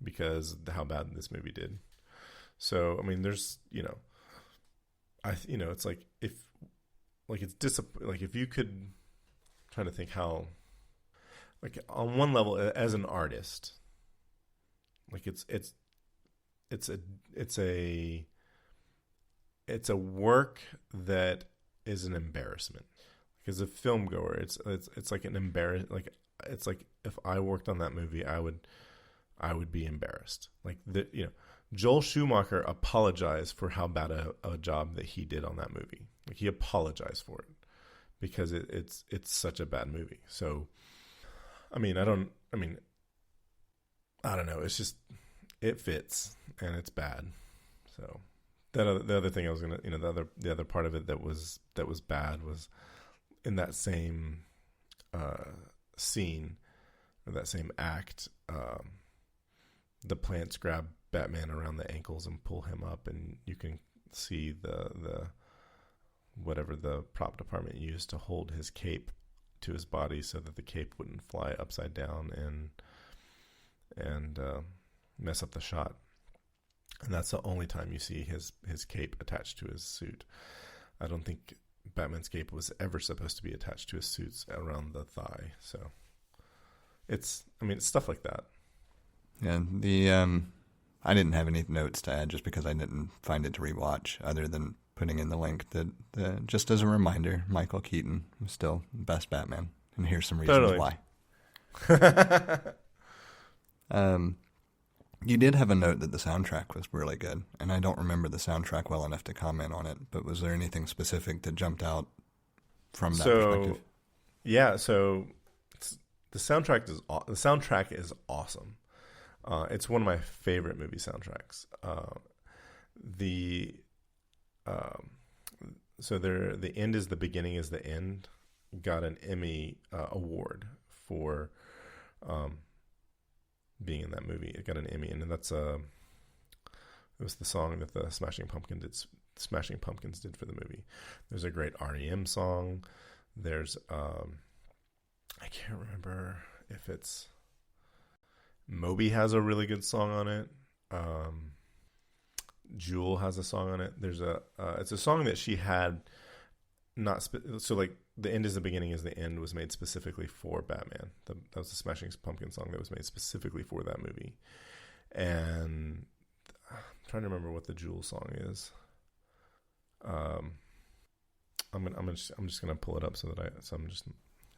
because of how bad this movie did. So, I mean, there's, it's like if you could try to think how, like on one level as an artist, like it's a work that is an embarrassment. Like as a film goer, it's like an like it's like if I worked on that movie, I would be embarrassed. Like Joel Schumacher apologized for how bad a job that he did on that movie. Like he apologized for it because it's such a bad movie. So, I don't know. It's just, it fits and it's bad. So the other thing I was gonna, the other part of it that was bad was in that same scene or that same act. The plants grab Batman around the ankles and pull him up, and you can see the whatever the prop department used to hold his cape to his body so that the cape wouldn't fly upside down and mess up the shot. And that's the only time you see his cape attached to his suit. I don't think Batman's cape was ever supposed to be attached to his suits around the thigh. So it's stuff like that. Yeah, I didn't have any notes to add just because I didn't find it to rewatch, other than putting in the link that just as a reminder, Michael Keaton is still best Batman, and here's some reasons why. You did have a note that the soundtrack was really good, and I don't remember the soundtrack well enough to comment on it, but was there anything specific that jumped out from that perspective? Yeah, so the soundtrack is awesome. It's one of my favorite movie soundtracks. The End is the Beginning is the End got an Emmy award for being in that movie. It got an Emmy, and that's it was the song that the Smashing Pumpkins did for the movie. There's a great REM song. There's I can't remember if it's Moby has a really good song on it. Jewel has a song on it. There's it's a song that she had so like The End is the Beginning is the End was made specifically for Batman. That was the Smashing Pumpkins song that was made specifically for that movie. And I'm trying to remember what the Jewel song is. I'm just gonna pull it up so I'm just.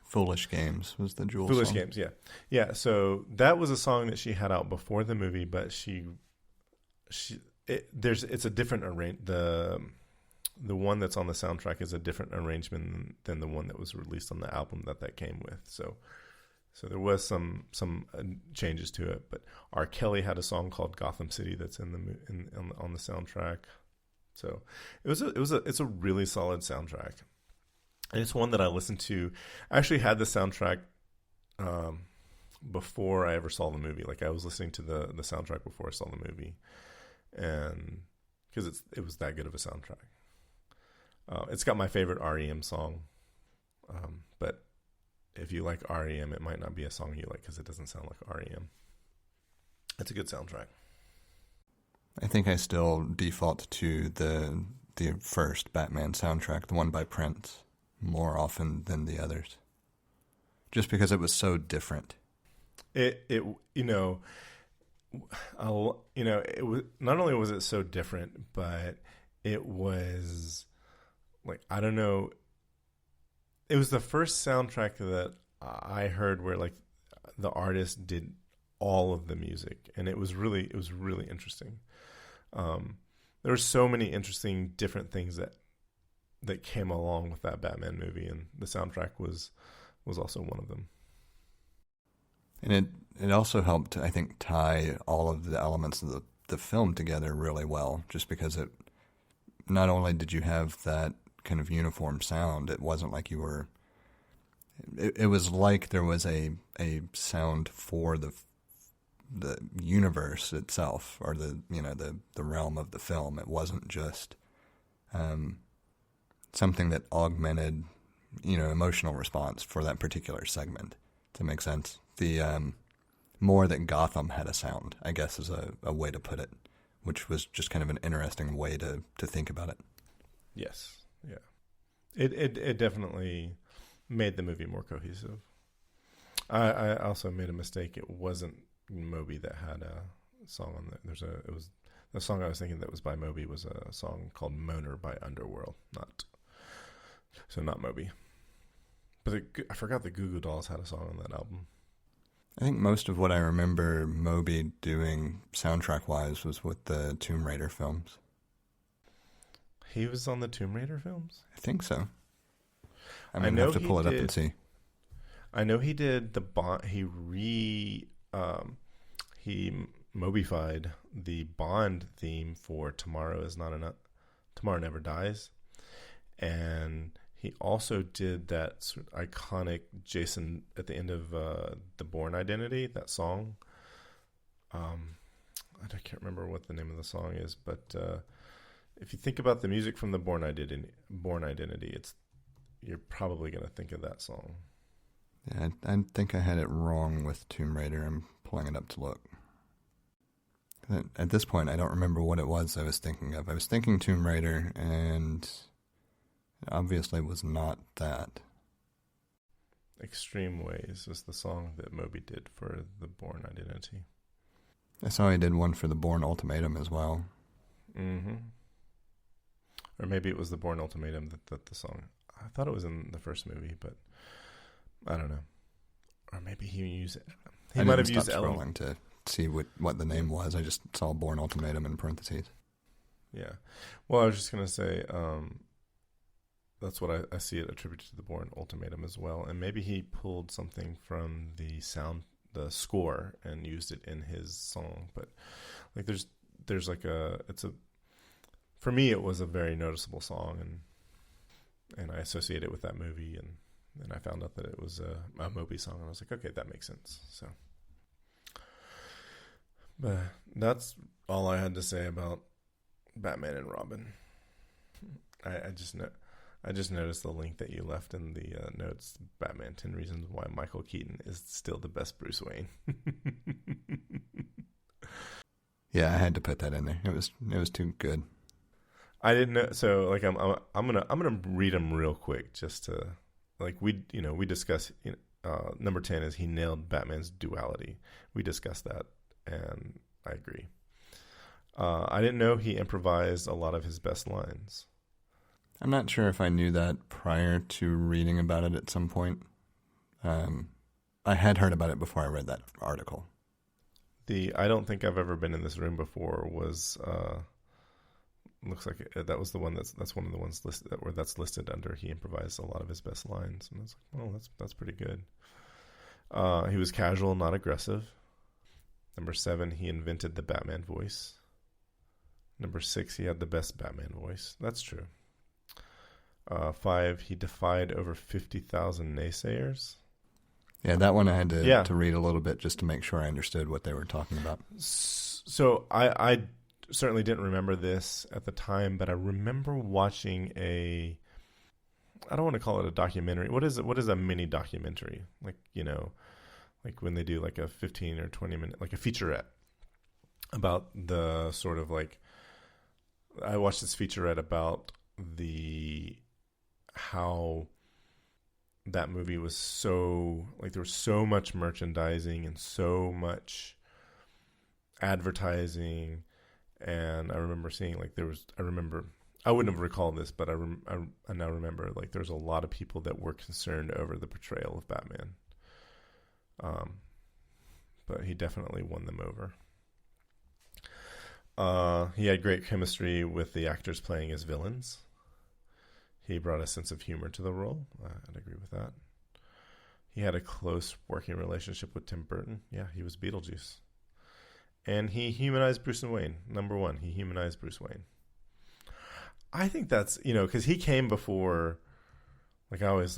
Foolish Games was the Jewel Foolish song. Games, yeah. Yeah, so that was a song that she had out before the movie, but it's a different the one that's on the soundtrack is a different arrangement than the one that was released on the album that came with. So there was some changes to it, but R. Kelly had a song called Gotham City that's on the soundtrack. So it's a really solid soundtrack. And it's one that I listened to. I actually had the soundtrack before I ever saw the movie. Like I was listening to the soundtrack before I saw the movie, and because it was that good of a soundtrack. It's got my favorite REM song, but if you like REM, it might not be a song you like because it doesn't sound like REM. It's a good soundtrack. I think I still default to the first Batman soundtrack, the one by Prince, more often than the others, just because it was so different. It was not only was it so different, but it was like, I don't know, it was the first soundtrack that I heard where like the artist did all of the music, and it was really interesting. There were so many interesting different things that came along with that Batman movie, and the soundtrack was also one of them. And it also helped, I think, tie all of the elements of the film together really well, just because it not only did you have that kind of uniform sound, it wasn't like you were. It was like there was a sound for the universe itself, or the realm of the film. It wasn't just something that augmented emotional response for that particular segment. Does that make sense? The more that Gotham had a sound, I guess, is a way to put it, which was just kind of an interesting way to think about it. Yes, yeah, it definitely made the movie more cohesive. I also made a mistake. It wasn't Moby that had a song on that. The song I was thinking that was by Moby was a song called Moaner by Underworld, not Moby. But I forgot the Goo Goo Dolls had a song on that album. I think most of what I remember Moby doing soundtrack-wise was with the Tomb Raider films. He was on the Tomb Raider films? I think so. I'm going to have to pull it up and see. I know he did the Bond. He Mobified the Bond theme for Tomorrow Never Dies. And he also did that sort of iconic Jason at the end of The Bourne Identity, that song. I can't remember what the name of the song is, but if you think about the music from The Bourne Identity, you're probably going to think of that song. Yeah, I think I had it wrong with Tomb Raider. I'm pulling it up to look. At this point, I don't remember what it was I was thinking of. I was thinking Tomb Raider, and it obviously was not that. Extreme Ways was the song that Moby did for the Bourne Identity. I saw he did one for the Bourne Ultimatum as well. Mm-hmm. Or maybe it was the Bourne Ultimatum that the song. I thought it was in the first movie, but I don't know. Or maybe he used it. He might have used scrolling to see what the name was. I just saw Bourne Ultimatum in parentheses. Yeah. Well, I was just going to say, that's what I see it attributed to the Bourne Ultimatum as well. And maybe he pulled something from the score and used it in his song. But like there's like for me, it was a very noticeable song, and I associate it with that movie, and then I found out that it was a Moby song, and I was like, okay, that makes sense. So, but that's all I had to say about Batman and Robin. I just noticed the link that you left in the notes. Batman: 10 Reasons Why Michael Keaton is still the best Bruce Wayne. Yeah, I had to put that in there. It was too good. I didn't know. So like I'm gonna read them real quick just to like we discuss. Number 10 is he nailed Batman's duality. We discussed that, and I agree. I didn't know he improvised a lot of his best lines. I'm not sure if I knew that prior to reading about it at some point. I had heard about it before I read that article. I don't think I've ever been in this room before was looks like that was the one that's one of the ones listed where that's listed under he improvised a lot of his best lines, and I was like, oh, that's pretty good. He was casual, not aggressive. Number 7, he invented the Batman voice. Number 6, he had the best Batman voice. That's true. 5, he defied over 50,000 naysayers. Yeah, that one I had to read a little bit just to make sure I understood what they were talking about. So I certainly didn't remember this at the time, but I remember watching I don't want to call it a documentary. What is a mini documentary? Like, like when they do like a 15 or 20 minute, like a featurette about the sort of like, I watched this featurette about how that movie was so, like there was so much merchandising and so much advertising. And I remember seeing like I wouldn't have recalled this, but I now remember like there's a lot of people that were concerned over the portrayal of Batman. But he definitely won them over. He had great chemistry with the actors playing his villains. He brought a sense of humor to the role. I'd agree with that. He had a close working relationship with Tim Burton. Yeah, he was Beetlejuice. And he humanized Bruce Wayne. Number 1, he humanized Bruce Wayne. I think that's, because he came before, I always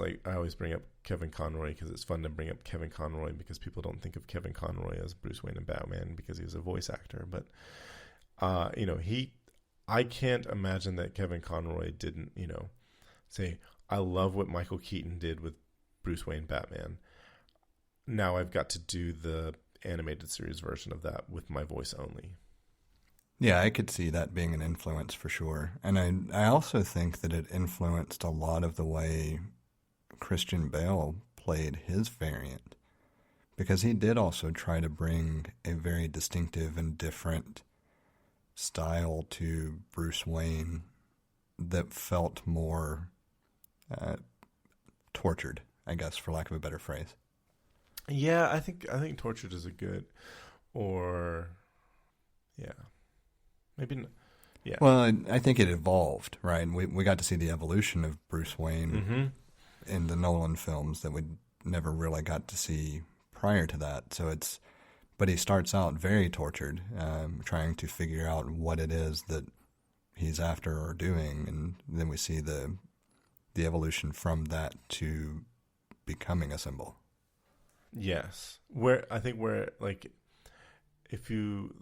bring up Kevin Conroy because it's fun to bring up Kevin Conroy because people don't think of Kevin Conroy as Bruce Wayne and Batman because he was a voice actor. But, I can't imagine that Kevin Conroy didn't, say, I love what Michael Keaton did with Bruce Wayne Batman. Now I've got to do the animated series version of that with my voice only. Yeah, I could see that being an influence for sure. And I also think that it influenced a lot of the way Christian Bale played his variant. Because he did also try to bring a very distinctive and different style to Bruce Wayne that felt more tortured, I guess, for lack of a better phrase. Yeah, I think tortured is a good, maybe, yeah. Well, I think it evolved, right? We got to see the evolution of Bruce Wayne in the Nolan films that we never really got to see prior to that. But he starts out very tortured, trying to figure out what it is that he's after or doing, and then we see the evolution from that to becoming a symbol. Yes. If you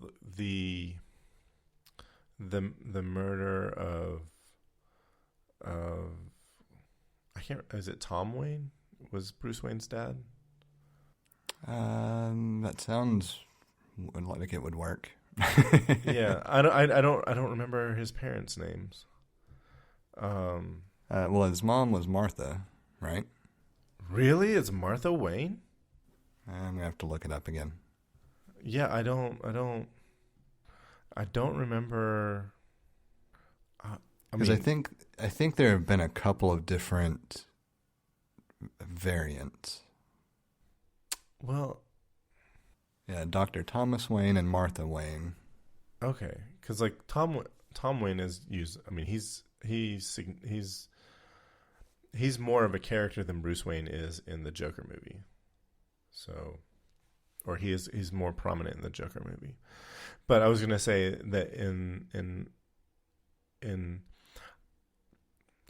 the murder of I can't, is it Tom Wayne was Bruce Wayne's dad? That sounds like it would work. Yeah, I don't remember his parents' names. Well, his mom was Martha, right? Really? It's Martha Wayne? I'm gonna have to look it up again. Yeah, I don't remember. Because I think there have been a couple of different variants. Well, Yeah, Dr. Thomas Wayne and Martha Wayne. okay, because like Tom Wayne is used. I mean, he's more of a character than Bruce Wayne is in the Joker movie. So, or he's more prominent in the Joker movie. But I was gonna say that in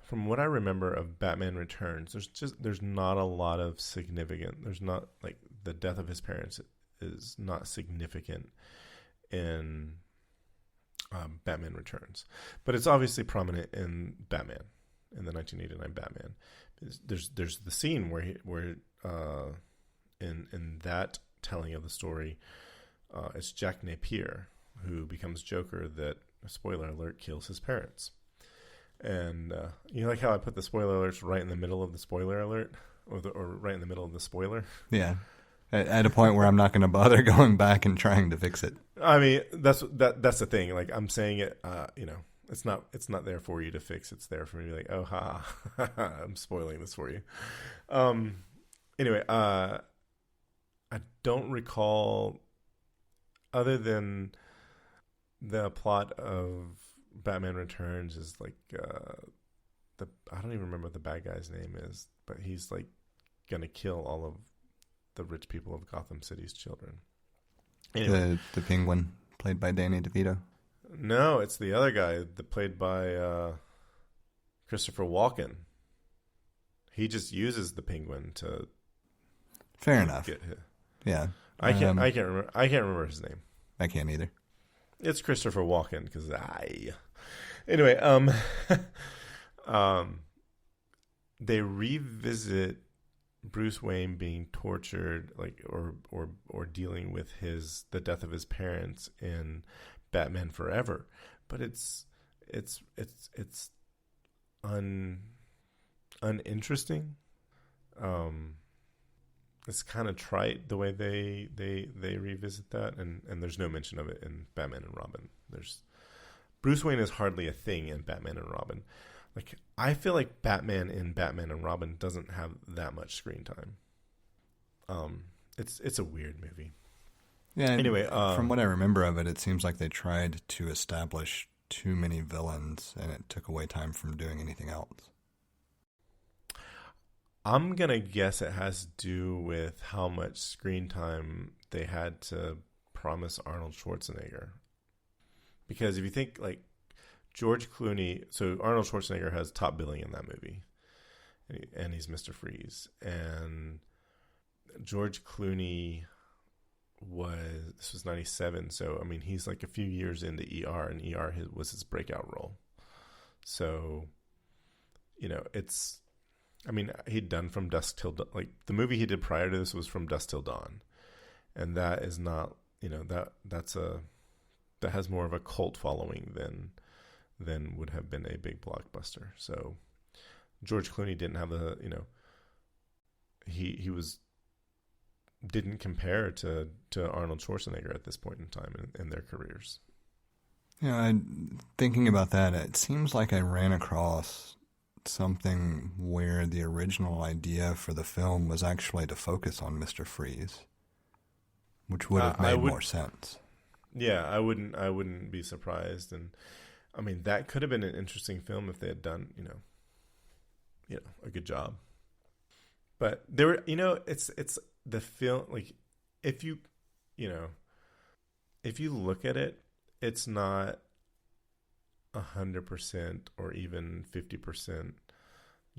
from what I remember of Batman Returns, there's not a lot of significant. There's not like the death of his parents is not significant in Batman Returns, but it's obviously prominent in Batman, in the 1989 Batman. There's the scene where in that telling of the story, it's Jack Napier who becomes Joker that, spoiler alert, kills his parents. And you like how I put the spoiler alerts right in the middle of the spoiler alert, or right in the middle of the spoiler? Yeah, at a point where I'm not going to bother going back and trying to fix it. I mean, that's the thing. Like, I'm saying it, it's not there for you to fix. It's there for me to be like, oh, ha, I'm spoiling this for you. Anyway, I don't recall, other than the plot of Batman Returns is like I don't even remember what the bad guy's name is, but he's like gonna kill all of the rich people of Gotham City's children. Anyway. The Penguin, played by Danny DeVito. No, it's the other guy that played by Christopher Walken. He just uses the Penguin to. Fair enough. Yeah, I can't remember his name. I can't either. It's Christopher Walken because Anyway, they revisit Bruce Wayne being tortured, like or dealing with the death of his parents in Batman Forever, but it's uninteresting. It's kind of trite the way they revisit that, and there's no mention of it in Batman and Robin. Bruce Wayne is hardly a thing in Batman and Robin. Like, I feel like Batman in Batman and Robin doesn't have that much screen time. It's a weird movie. Yeah. Anyway, from what I remember of it, it seems like they tried to establish too many villains, and it took away time from doing anything else. I'm going to guess it has to do with how much screen time they had to promise Arnold Schwarzenegger. Because if you think, like, George Clooney, so Arnold Schwarzenegger has top billing in that movie, and he's Mr. Freeze. And George Clooney this was 97, so, I mean, he's like a few years into ER, and ER was his breakout role. So, he'd done From Dusk Till Dawn. Like, the movie he did prior to this was From Dusk Till Dawn. And that is not, that has more of a cult following than would have been a big blockbuster. So George Clooney didn't have he didn't compare to Arnold Schwarzenegger at this point in time in their careers. Thinking about that, it seems like I ran across something where the original idea for the film was actually to focus on Mr. Freeze, which would have made more sense. Yeah, I wouldn't be surprised, and I mean that could have been an interesting film if they had done, a good job. But there were, it's the film, like, if you look at it, it's not 100% or even 50%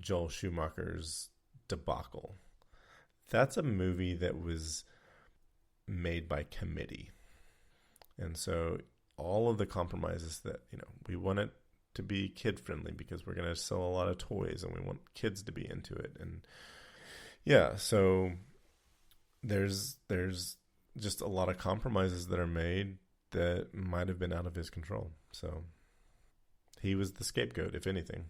Joel Schumacher's debacle. That's a movie that was made by committee. And so all of the compromises that, we want it to be kid friendly because we're going to sell a lot of toys and we want kids to be into it. And yeah, so there's just a lot of compromises that are made that might have been out of his control. So he was the scapegoat, if anything.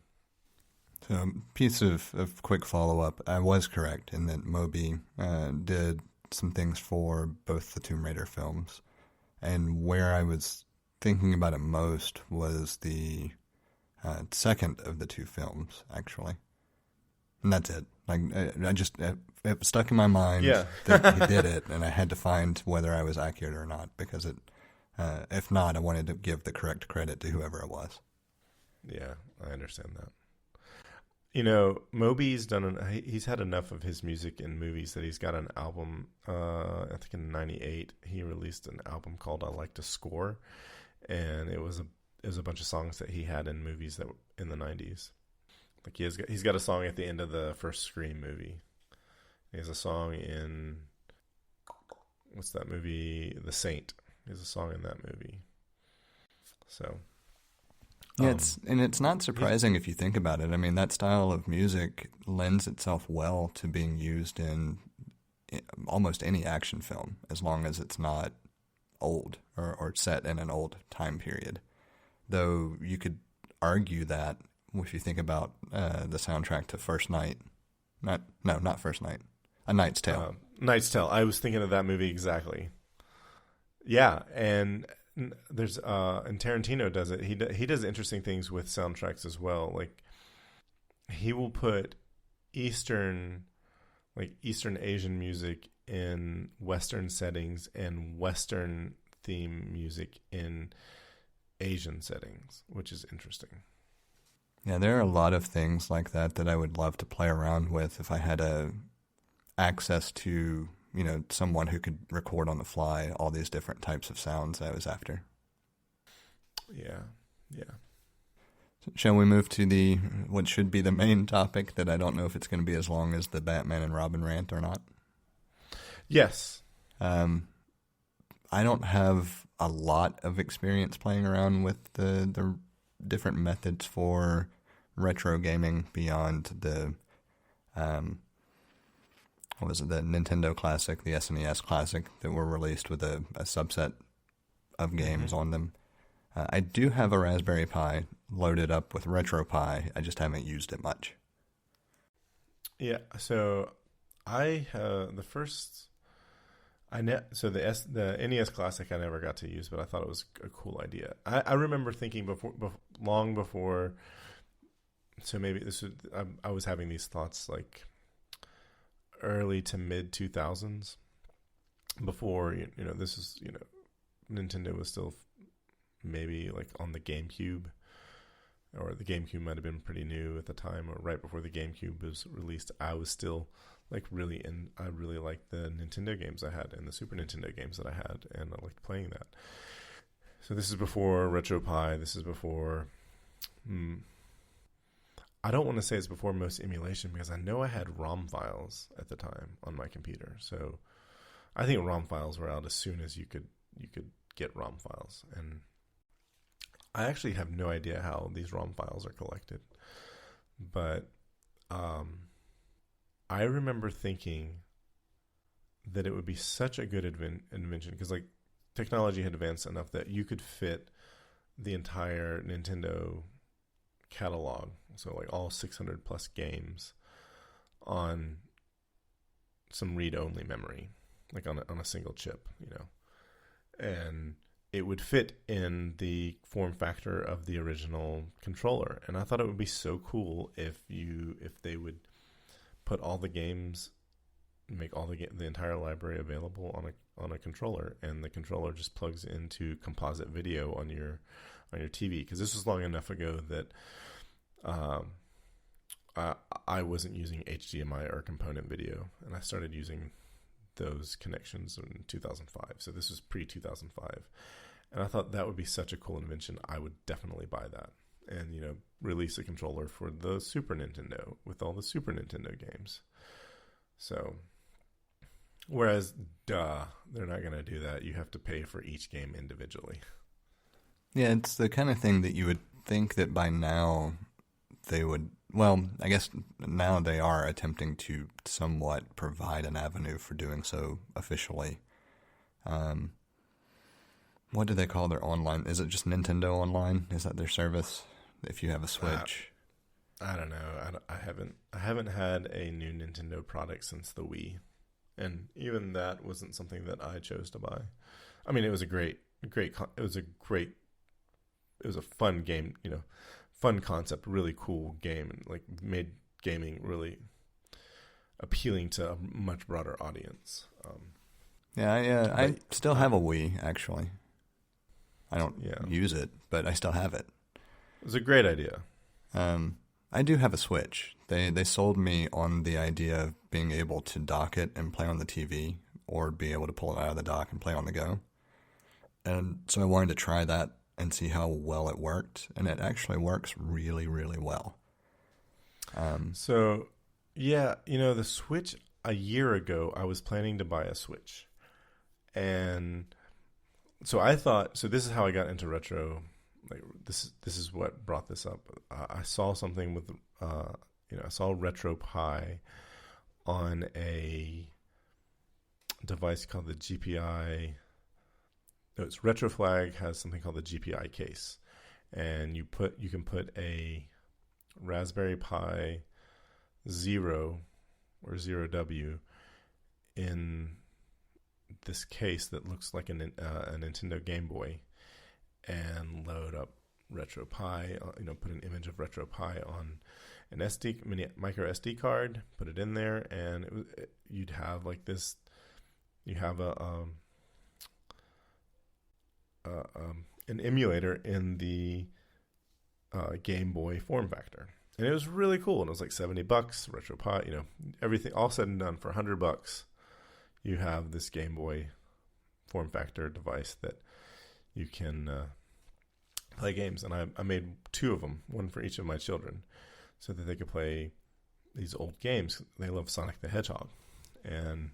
So, piece of quick follow-up. I was correct in that Moby did some things for both the Tomb Raider films. And where I was thinking about it most was the second of the two films, actually. And that's it. Like, it was stuck in my mind that he did it, and I had to find whether I was accurate or not, because if not, I wanted to give the correct credit to whoever it was. Yeah, I understand that. You know, Moby's he's had enough of his music in movies that he's got an album, I think in '98, he released an album called I Like to Score. And it was a bunch of songs that he had in movies that were in the '90s. Like he's got a song at the end of the first Scream movie. He has a song in, what's that movie? The Saint. He has a song in that movie. So. Yeah, it's not surprising if you think about it. I mean, that style of music lends itself well to being used in almost any action film, as long as it's not old or set in an old time period. Though you could argue that if you think about the soundtrack to First Night. Not First Night. A Knight's Tale. Knight's Tale. I was thinking of that movie exactly. Yeah, and there's and Tarantino does it. He does interesting things with soundtracks as well. Like he will put Eastern Asian music in Western settings and Western theme music in Asian settings, which is interesting. Yeah, there are a lot of things like that I would love to play around with if I had access to, someone who could record on the fly all these different types of sounds I was after. Yeah. So shall we move to what should be the main topic that I don't know if it's going to be as long as the Batman and Robin rant or not? Yes. I don't have a lot of experience playing around with the different methods for retro gaming beyond the the Nintendo Classic, the SNES Classic that were released with a subset of games on them. I do have a Raspberry Pi loaded up with RetroPie. I just haven't used it much. Yeah, so the NES Classic I never got to use, but I thought it was a cool idea. I remember thinking long before. So maybe I was having these thoughts like early to mid 2000s, before this is Nintendo was still maybe like on the GameCube, or the GameCube might have been pretty new at the time, or right before the GameCube was released. I was still like I really liked the Nintendo games I had and the Super Nintendo games that I had, and I liked playing that. So this is before RetroPie. This is before. I don't want to say it's before most emulation, because I know I had ROM files at the time on my computer. So I think ROM files were out as soon as you could get ROM files, and I actually have no idea how these ROM files are collected. But I remember thinking that it would be such a good invention, because like technology had advanced enough that you could fit the entire Nintendo catalog, so like all 600 plus games, on some read-only memory, like on a single chip, and it would fit in the form factor of the original controller. And I thought it would be so cool if they would put all the games, make all the entire library available on a controller, and the controller just plugs into composite video on your TV. Because this was long enough ago that I wasn't using HDMI or component video, and I started using those connections in 2005. So this was pre-2005. And I thought that would be such a cool invention. I would definitely buy that. And, release a controller for the Super Nintendo with all the Super Nintendo games. So, whereas, they're not going to do that. You have to pay for each game individually. Yeah, it's the kind of thing that you would think that by now they would well, I guess now they are attempting to somewhat provide an avenue for doing so officially. What do they call their online? Is it just Nintendo Online? Is that their service? If you have a Switch, I don't know. I haven't had a new Nintendo product since the Wii, and even that wasn't something that I chose to buy. I mean, it was a fun game, fun concept, really cool game, and like made gaming really appealing to a much broader audience. I still have a Wii, actually. I don't use it, but I still have it. It was a great idea. I do have a Switch. They sold me on the idea of being able to dock it and play on the TV, or be able to pull it out of the dock and play on the go. And so I wanted to try that and see how well it worked, and it actually works really, really well. The Switch, a year ago, I was planning to buy a Switch. And so I thought, this is how I got into retro. Like this is what brought this up. I saw something with, I saw RetroPie on a device called the GPI. No, it's RetroFlag has something called the GPI case, and you can put a Raspberry Pi Zero or 0W in this case that looks like a Nintendo Game Boy, and load up RetroPie. Put an image of RetroPie on an micro SD card, put it in there, and you'd have like this. You have an emulator in the Game Boy form factor, and it was really cool. And it was like $70. RetroPie, everything all said and done for $100. You have this Game Boy form factor device that you can play games. And I made 2 of them, one for each of my children, so that they could play these old games. They love Sonic the Hedgehog. And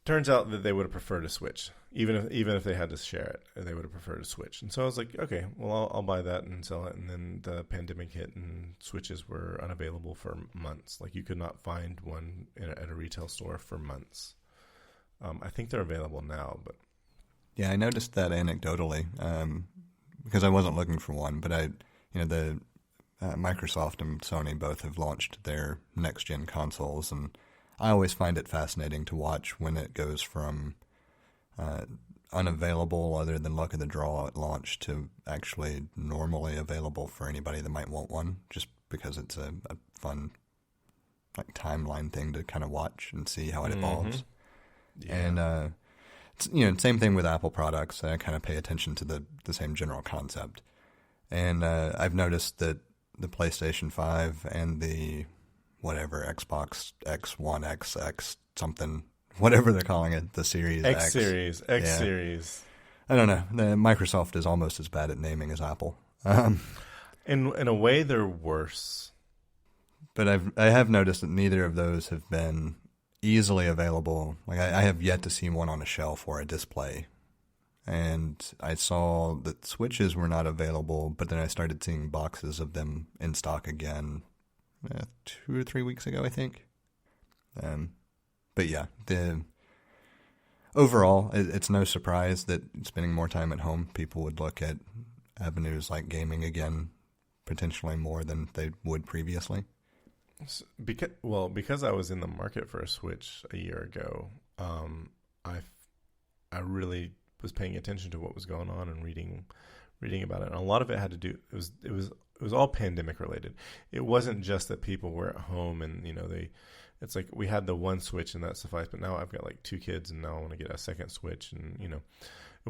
turns out that they would have preferred a Switch. Even if they had to share it, they would have preferred a Switch. And so I was like, okay, well, I'll buy that and sell it. And then the pandemic hit, and Switches were unavailable for months. Like, you could not find one at a retail store for months. I think they're available now, but yeah, I noticed that anecdotally, because I wasn't looking for one, but Microsoft and Sony both have launched their next gen consoles, and I always find it fascinating to watch when it goes from unavailable, other than luck of the draw at launch, to actually normally available for anybody that might want one, just because it's a fun like timeline thing to kind of watch and see how it evolves. Yeah. And same thing with Apple products. I kind of pay attention to the same general concept. And I've noticed that the PlayStation 5 and the whatever Xbox X1, XX something, whatever they're calling it, the Series X. Series. I don't know. Microsoft is almost as bad at naming as Apple. In a way, they're worse. But I have noticed that neither of those have been easily available. Like I have yet to see one on a shelf or a display. And I saw that Switches were not available, but then I started seeing boxes of them in stock again 2 or 3 weeks ago, I think. But yeah, overall, it's no surprise that spending more time at home, people would look at avenues like gaming again, potentially more than they would previously. Because I was in the market for a Switch a year ago, I really was paying attention to what was going on and reading about it. And a lot of it had to do, it was all pandemic related. It wasn't just that people were at home and, it's like we had the one Switch and that sufficed, but now I've got like 2 kids and now I want to get a second Switch. And, it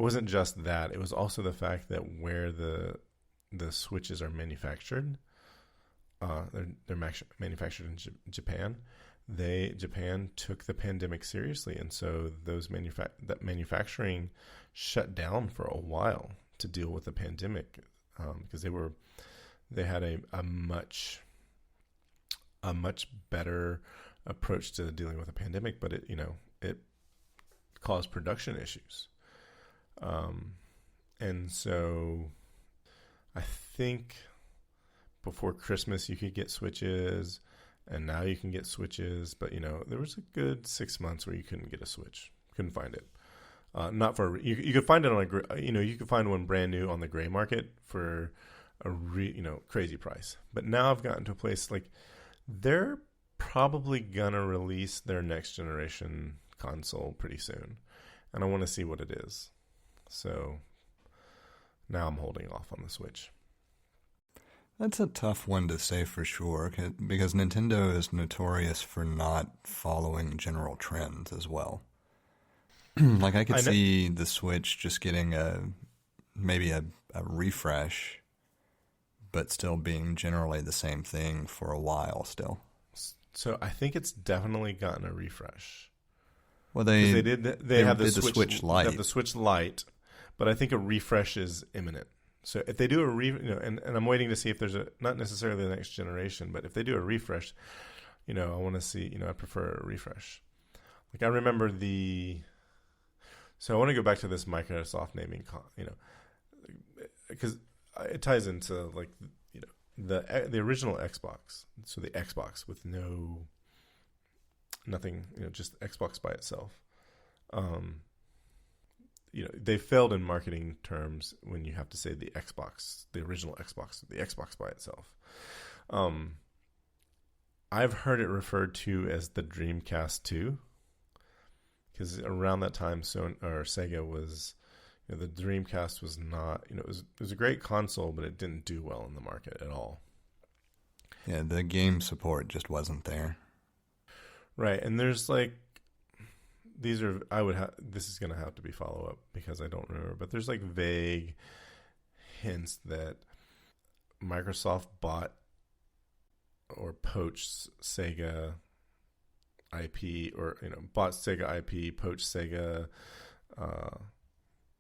wasn't just that. It was also the fact that where the Switches are manufactured, they're manufactured in Japan. Japan took the pandemic seriously, and so that manufacturing shut down for a while to deal with the pandemic, because they had a much better approach to dealing with a pandemic, but it caused production issues, and so I think before Christmas you could get Switches, and now you can get Switches. But there was a good 6 months where you couldn't get a Switch, couldn't find it. Not for you could find it on you could find one brand new on the gray market for a crazy price. But now I've gotten to a place like they're probably gonna release their next generation console pretty soon, and I want to see what it is. So now I'm holding off on the Switch. That's a tough one to say for sure, because Nintendo is notorious for not following general trends as well. Like I could see the Switch just getting maybe a refresh, but still being generally the same thing for a while still. So I think it's definitely gotten a refresh. Well, they have the Switch Lite. They have the Switch Lite, but I think a refresh is imminent. So if they do and I'm waiting to see if there's not necessarily the next generation, but if they do a refresh, I want to see. I prefer a refresh. Like I remember So I want to go back to this Microsoft naming, because it ties into like the original Xbox. So the Xbox with nothing, just Xbox by itself. They failed in marketing terms when you have to say the Xbox, the original Xbox, the Xbox by itself. I've heard it referred to as the Dreamcast 2. Because around that time, Sega was, the Dreamcast was not, it was a great console, but it didn't do well in the market at all. Yeah, the game support just wasn't there. Right, and there's like, this is going to have to be follow up because I don't remember, but there's like vague hints that Microsoft bought or poached Sega IP, or bought Sega IP, poached Sega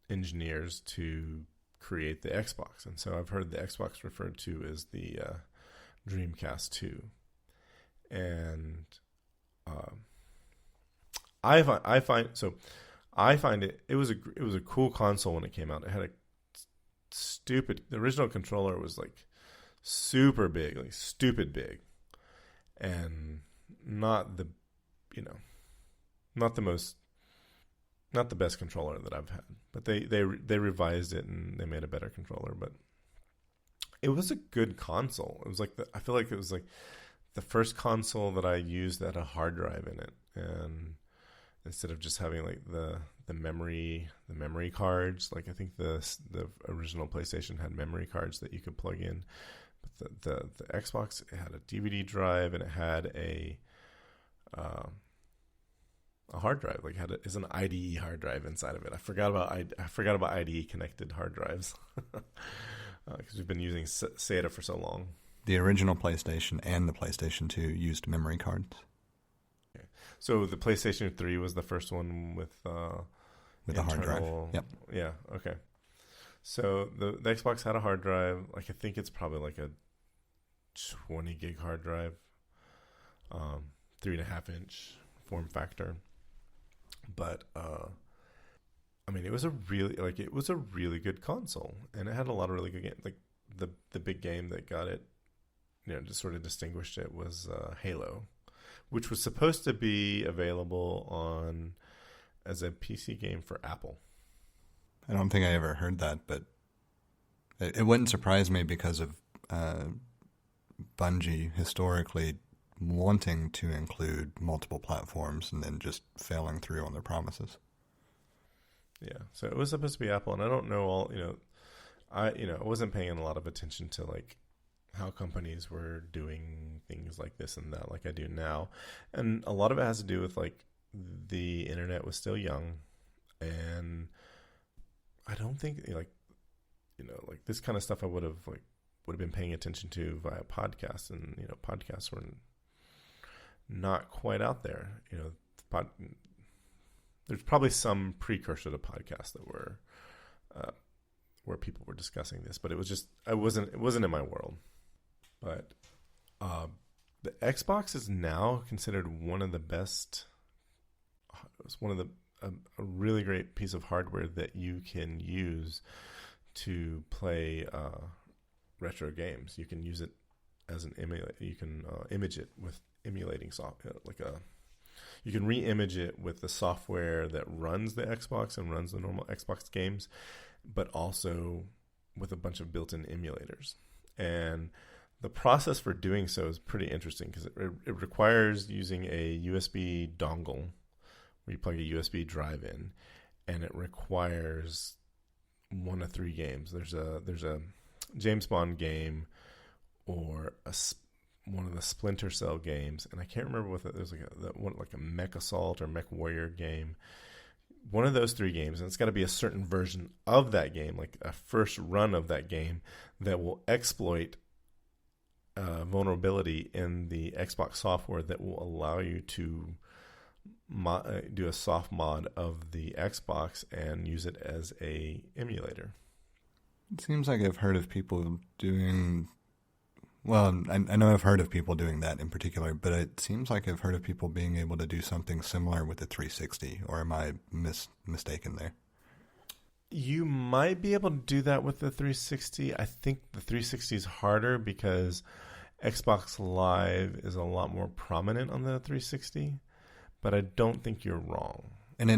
engineers to create the Xbox, and so I've heard the Xbox referred to as the Dreamcast 2, and I find it was a cool console when it came out. It had the original controller was like super big, like stupid big, and not the best controller that I've had, but they revised it and they made a better controller. But it was a good console. It was like I feel like it was like the first console that I used that had a hard drive in it, and instead of just having like the memory cards, like I think the original PlayStation had memory cards that you could plug in, but the Xbox, it had a DVD drive and it had a hard drive, like is an IDE hard drive inside of it. I forgot about IDE connected hard drives because we've been using SATA for so long. The original PlayStation and the PlayStation 2 used memory cards. Okay. So the PlayStation 3 was the first one with a hard drive. Yep. Yeah. Okay. So the Xbox had a hard drive. Like I think it's probably like a 20 gig hard drive, 3.5 inch form factor. But I mean, it was a really good console, and it had a lot of really good games. Like the big game that got it, just sort of distinguished it was Halo, which was supposed to be available as a PC game for Apple. I don't think I ever heard that, but it wouldn't surprise me because of Bungie historically wanting to include multiple platforms and then just failing through on their promises. Yeah, so it was supposed to be Apple, and I don't know all, I wasn't paying a lot of attention to like how companies were doing things like this and that like I do now. And a lot of it has to do with like the internet was still young, and I don't think like this kind of stuff I would have been paying attention to via podcasts, and podcasts were not quite out there. There's probably some precursor to podcasts that were where people were discussing this, but it wasn't in my world. But the Xbox is now considered one of the best. It's one of a really great piece of hardware that you can use to play retro games. You can use it as an emulate. You can image it with emulating you can re-image it with the software that runs the Xbox and runs the normal Xbox games, but also with a bunch of built-in emulators. And the process for doing so is pretty interesting because it requires using a USB dongle where you plug a USB drive in, and it requires one of three games. There's a James Bond game or one of the Splinter Cell games, and I can't remember what there's like a Mech Assault or Mech Warrior game. One of those three games, and it's got to be a certain version of that game, like a first run of that game that will exploit vulnerability in the Xbox software that will allow you to do a soft mod of the Xbox and use it as a emulator. It seems like I've heard of people doing... Well, I know I've heard of people doing that in particular, but it seems like I've heard of people being able to do something similar with the 360, or am I mistaken there? You might be able to do that with the 360. I think the 360 is harder because Xbox Live is a lot more prominent on the 360, but I don't think you're wrong. And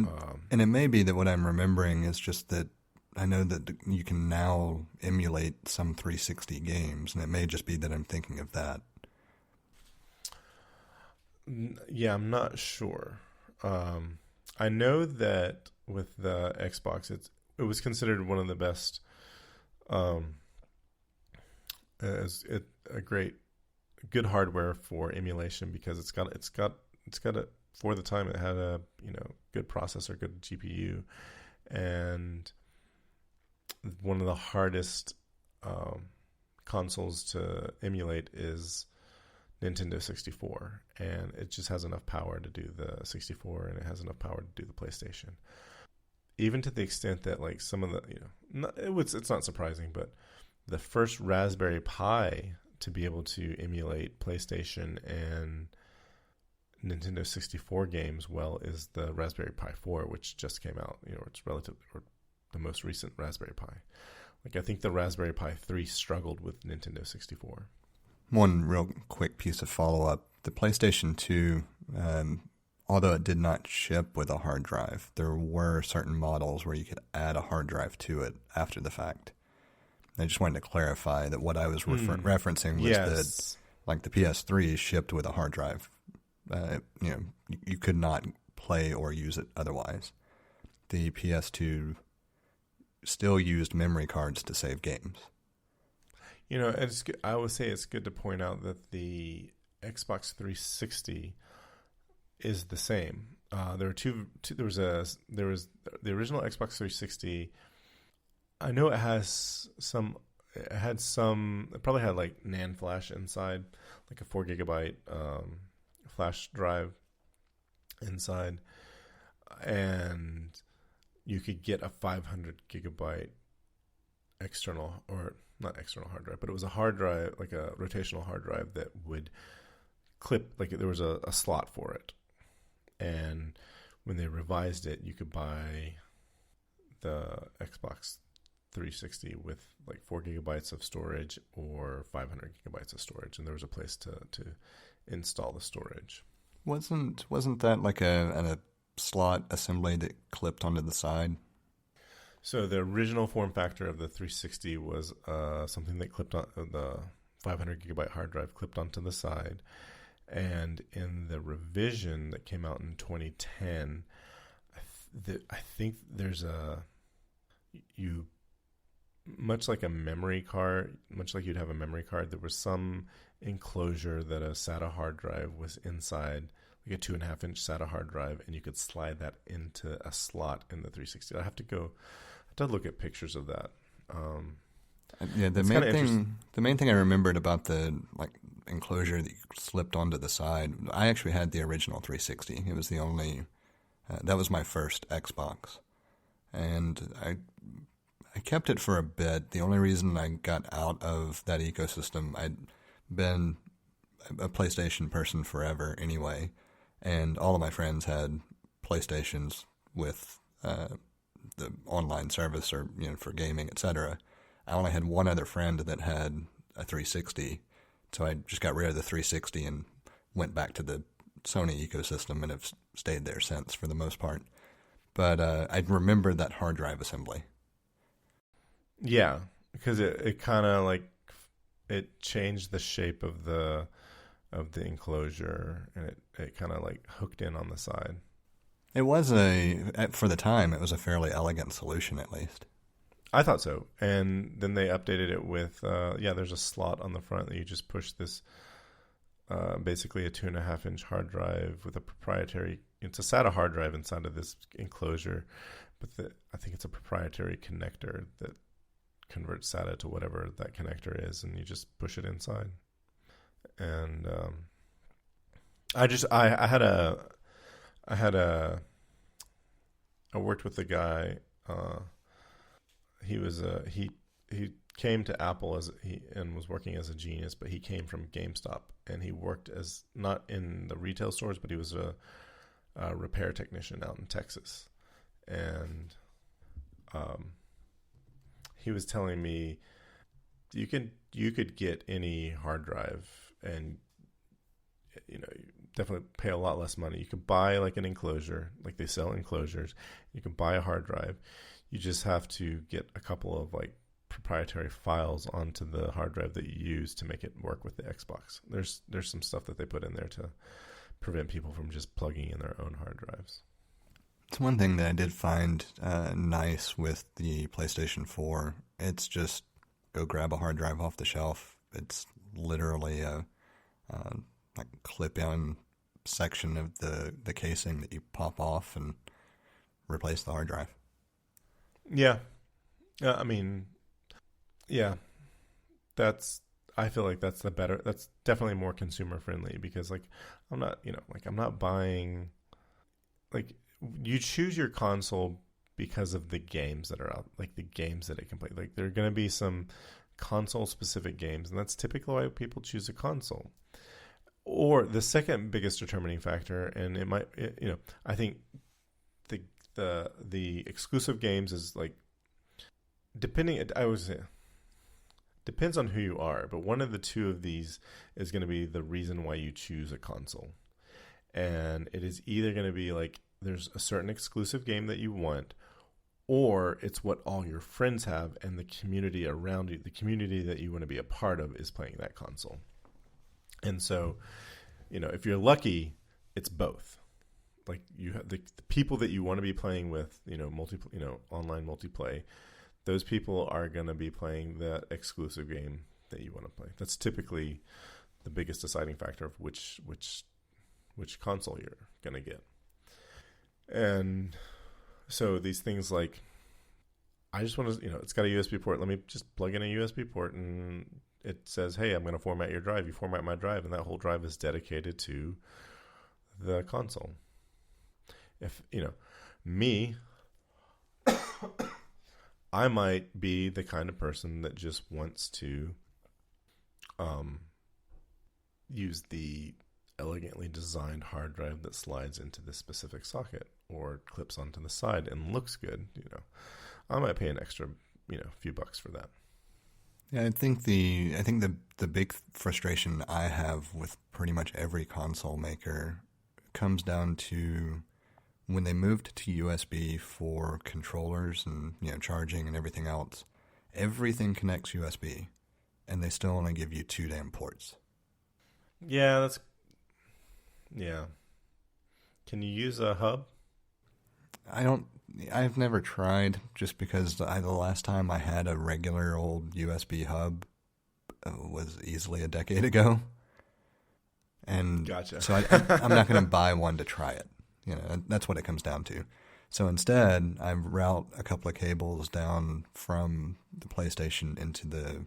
it may be that what I'm remembering is just that I know that you can now emulate some 360 games, and it may just be that I'm thinking of that. Yeah, I'm not sure. I know that with the Xbox, it was considered one of the best, as a good hardware for emulation because it's got a, for the time it had a good processor, good GPU, and one of the hardest consoles to emulate is Nintendo 64, and it just has enough power to do the 64, and it has enough power to do the PlayStation. Even to the extent that like some of the it's not surprising, but the first Raspberry Pi to be able to emulate PlayStation and Nintendo 64 games well is the Raspberry Pi 4, which just came out. It's relatively the most recent Raspberry Pi. Like I think the Raspberry Pi 3 struggled with Nintendo 64. One real quick piece of follow-up. The PlayStation 2, although it did not ship with a hard drive, there were certain models where you could add a hard drive to it after the fact. I just wanted to clarify that what I was referencing was that like the PS3 shipped with a hard drive. You could not play or use it otherwise. The PS2 still used memory cards to save games. It's good. I would say it's good to point out that the Xbox 360 is the same. There were two. There was the original Xbox 360. I know it has some. It probably had like NAND flash inside, like a 4 gigabyte flash drive inside, and you could get a 500 gigabyte external, or not external hard drive, but it was a hard drive, like a rotational hard drive that would clip, like there was a slot for it. And when they revised it, you could buy the Xbox 360 with like 4 gigabytes of storage or 500 gigabytes of storage, and there was a place to install the storage. Wasn't that like a slot assembly that clipped onto the side? So the original form factor of the 360 was something that clipped on the 500 gigabyte hard drive, clipped onto the side. And in the revision that came out in 2010, I think there's much like a memory card, much like you'd have a memory card, there was some enclosure that a SATA hard drive was inside, like a 2.5-inch SATA hard drive, and you could slide that into a slot in the 360. I have to look at pictures of that. The main thing I remembered about the like enclosure that you slipped onto the side, I actually had the original 360. It was the only that was my first Xbox, and I kept it for a bit. The only reason I got out of that ecosystem, I'd been a PlayStation person forever anyway, and all of my friends had PlayStations with the online service or for gaming, etc. I only had one other friend that had a 360 So I just got rid of the 360 and went back to the Sony ecosystem and have stayed there since for the most part. But I remember that hard drive assembly. Yeah, because it kind of like it changed the shape of the enclosure, and it kind of like hooked in on the side. It was for the time, it was a fairly elegant solution at least. I thought so. And then they updated it with, there's a slot on the front that you just push this, basically a 2.5-inch hard drive with a proprietary, it's a SATA hard drive inside of this enclosure, but I think it's a proprietary connector that converts SATA to whatever that connector is, and you just push it inside. And I worked with a guy. He came to Apple and was working as a genius, but he came from GameStop, and he worked as not in the retail stores, but he was a repair technician out in Texas. And he was telling me you could get any hard drive, and you definitely pay a lot less money. You could buy like an enclosure, like they sell enclosures. You can buy a hard drive. You just have to get a couple of like proprietary files onto the hard drive that you use to make it work with the Xbox. There's some stuff that they put in there to prevent people from just plugging in their own hard drives. It's one thing that I did find nice with the PlayStation 4. It's just go grab a hard drive off the shelf. It's literally a like clip-in section of the casing that you pop off and replace the hard drive. Yeah. I mean, yeah. I feel like that's definitely more consumer friendly, because like I'm not buying, like, you choose your console because of the games that are out, like the games that it can play. Like there are going to be some console specific games, and that's typically why people choose a console. Or the second biggest determining factor, and I think the exclusive games is like, depends on who you are, but one of the two of these is going to be the reason why you choose a console. And it is either going to be like there's a certain exclusive game that you want, or it's what all your friends have and the community around you, the community that you want to be a part of, is playing that console. And so, if you're lucky, it's both. Like you have the people that you want to be playing with, online multiplayer. Those people are going to be playing the exclusive game that you want to play. That's typically the biggest deciding factor of which console you're going to get. And so these things like, I just want to, it's got a USB port. Let me just plug in a USB port, and it says, hey, I'm going to format your drive. You format my drive, and that whole drive is dedicated to the console. If, me, I might be the kind of person that just wants to use the elegantly designed hard drive that slides into this specific socket or clips onto the side and looks good. I might pay an extra, few bucks for that. Yeah, I think the big frustration I have with pretty much every console maker comes down to when they moved to USB for controllers and charging and everything else. Everything connects USB, and they still only give you 2 damn ports. Yeah, Can you use a hub? I've never tried, just because the last time I had a regular old USB hub was easily a decade ago. And gotcha. So I'm not going to buy one to try it. That's what it comes down to. So instead, I route a couple of cables down from the PlayStation into the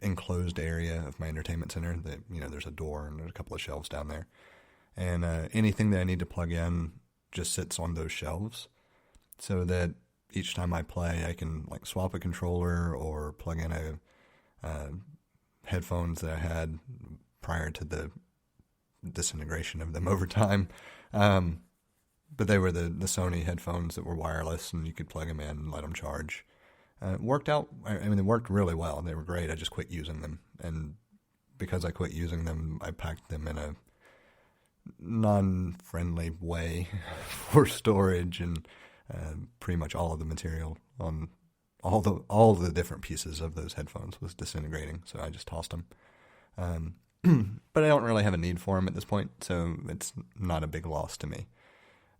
enclosed area of my entertainment center. That there's a door and there's a couple of shelves down there, and anything that I need to plug in just sits on those shelves, so that each time I play, I can like swap a controller or plug in a headphones that I had prior to the disintegration of them over time. But they were the Sony headphones that were wireless, and you could plug them in and let them charge. It worked out. They worked really well. They were great. I just quit using them. And because I quit using them, I packed them in a non-friendly way for storage, and pretty much all of the material on all the different pieces of those headphones was disintegrating, so I just tossed them. But I don't really have a need for them at this point, so it's not a big loss to me.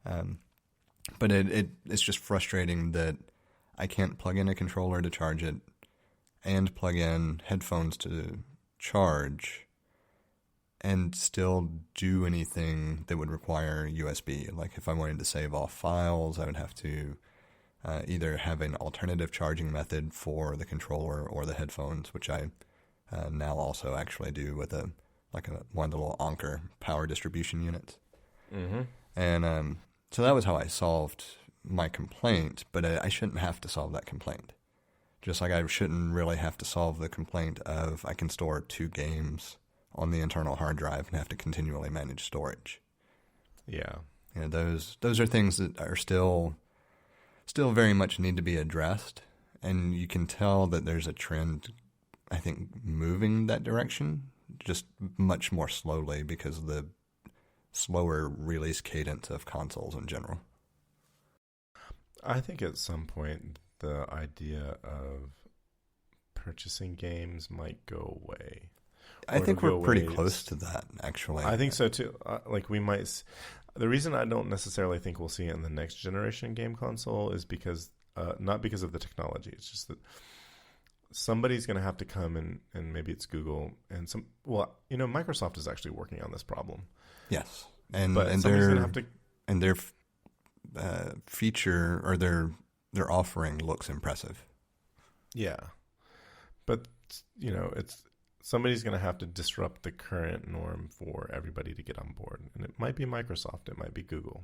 But it's just frustrating that I can't plug in a controller to charge it and plug in headphones to charge and still do anything that would require USB. Like if I wanted to save off files, I would have to either have an alternative charging method for the controller or the headphones, which I now also actually do with one of the little Anker power distribution units. Mm-hmm. And so that was how I solved my complaint, but I shouldn't have to solve that complaint. Just like I shouldn't really have to solve the complaint of I can store 2 games on the internal hard drive and have to continually manage storage. Yeah. Those are things that are still very much need to be addressed, and you can tell that there's a trend, I think, moving that direction, just much more slowly because of the slower release cadence of consoles in general. I think at some point the idea of purchasing games might go away. I think we're pretty close to that, actually. I think so too. We might. The reason I don't necessarily think we'll see it in the next generation game console is because not because of the technology. It's just that somebody's going to have to come and maybe it's Google and Microsoft is actually working on this problem. Yes, but somebody's going to have to, and their feature or their offering looks impressive. Yeah, but it's. Somebody's going to have to disrupt the current norm for everybody to get on board. And it might be Microsoft. It might be Google.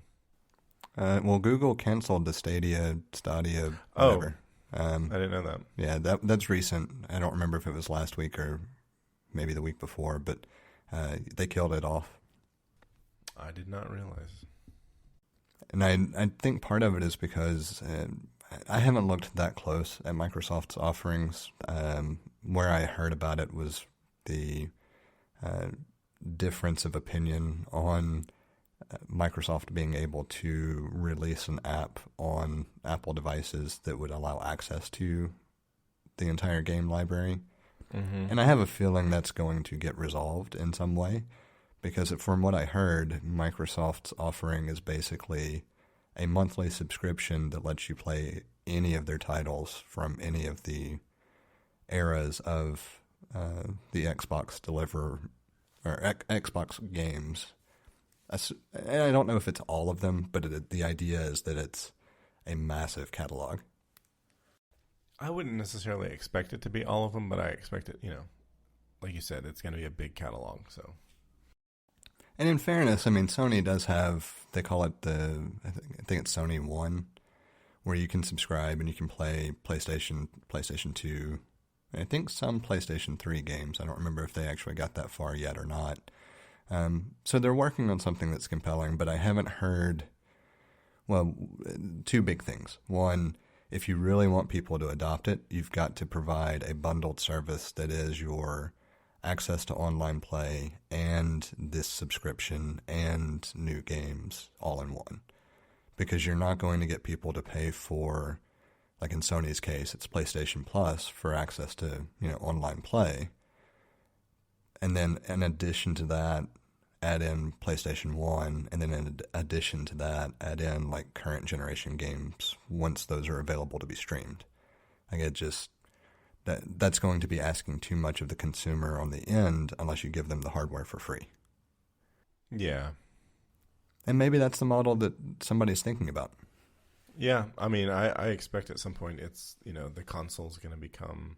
Well, Google canceled the Stadia, whatever. I didn't know that. Yeah, that's recent. I don't remember if it was last week or maybe the week before, but they killed it off. I did not realize. And I think part of it is because I haven't looked that close at Microsoft's offerings. Where I heard about it was the difference of opinion on Microsoft being able to release an app on Apple devices that would allow access to the entire game library. Mm-hmm. And I have a feeling that's going to get resolved in some way, because from what I heard, Microsoft's offering is basically a monthly subscription that lets you play any of their titles from any of the eras of the Xbox Xbox games. And I don't know if it's all of them, but the idea is that it's a massive catalog. I wouldn't necessarily expect it to be all of them, but I expect it, like you said, it's going to be a big catalog. So, and in fairness, I mean, Sony does have, they call it I think it's Sony One, where you can subscribe and you can play PlayStation 2, I think some PlayStation 3 games. I don't remember if they actually got that far yet or not. So they're working on something that's compelling, but I haven't heard, 2 big things. One, if you really want people to adopt it, you've got to provide a bundled service that is your access to online play and this subscription and new games all in one. Because you're not going to get people to pay for, like in Sony's case, it's PlayStation Plus for access to, online play. And then in addition to that, add in PlayStation 1, and then in addition to that, add in like current generation games once those are available to be streamed. Like that's going to be asking too much of the consumer on the end unless you give them the hardware for free. Yeah. And maybe that's the model that somebody's thinking about. Yeah, I mean, I expect at some point it's, the console's going to become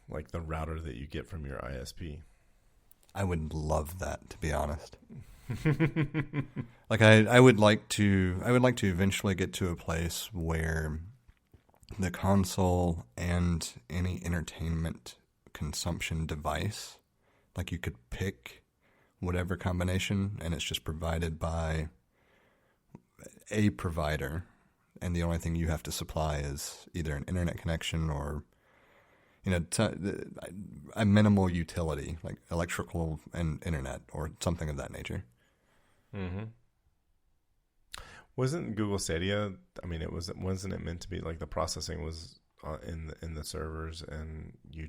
like the router that you get from your ISP. I would love that, to be honest. Like I would like to eventually get to a place where the console and any entertainment consumption device, like you could pick whatever combination and it's just provided by a provider, and the only thing you have to supply is either an internet connection or a minimal utility like electrical and internet or something of that nature. Mm-hmm. Wasn't Google Stadia? I mean, wasn't it meant to be like the processing was in the servers, and you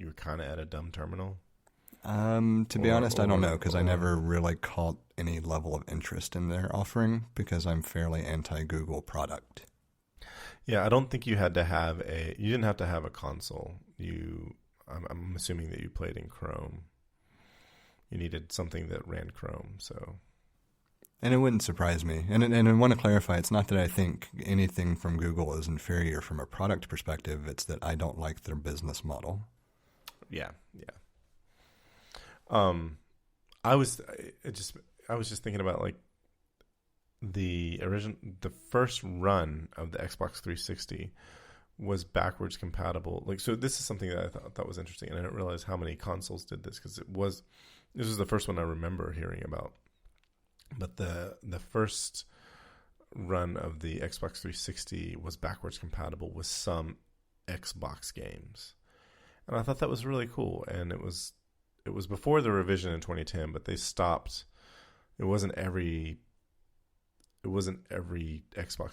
were kind of at a dumb terminal? To be honest, I don't know because I never really caught any level of interest in their offering because I'm fairly anti-Google product. Yeah, I don't think you didn't have to have a console. I'm assuming that you played in Chrome. You needed something that ran Chrome, so. And it wouldn't surprise me. And I want to clarify, it's not that I think anything from Google is inferior from a product perspective. It's that I don't like their business model. Yeah. I was just thinking about like the first run of the Xbox 360 was backwards compatible. Like, so this is something that I thought was interesting, and I didn't realize how many consoles did this because this was the first one I remember hearing about. But the first run of the Xbox 360 was backwards compatible with some Xbox games, and I thought that was really cool. And it was before the revision in 2010, but they stopped. It wasn't every Xbox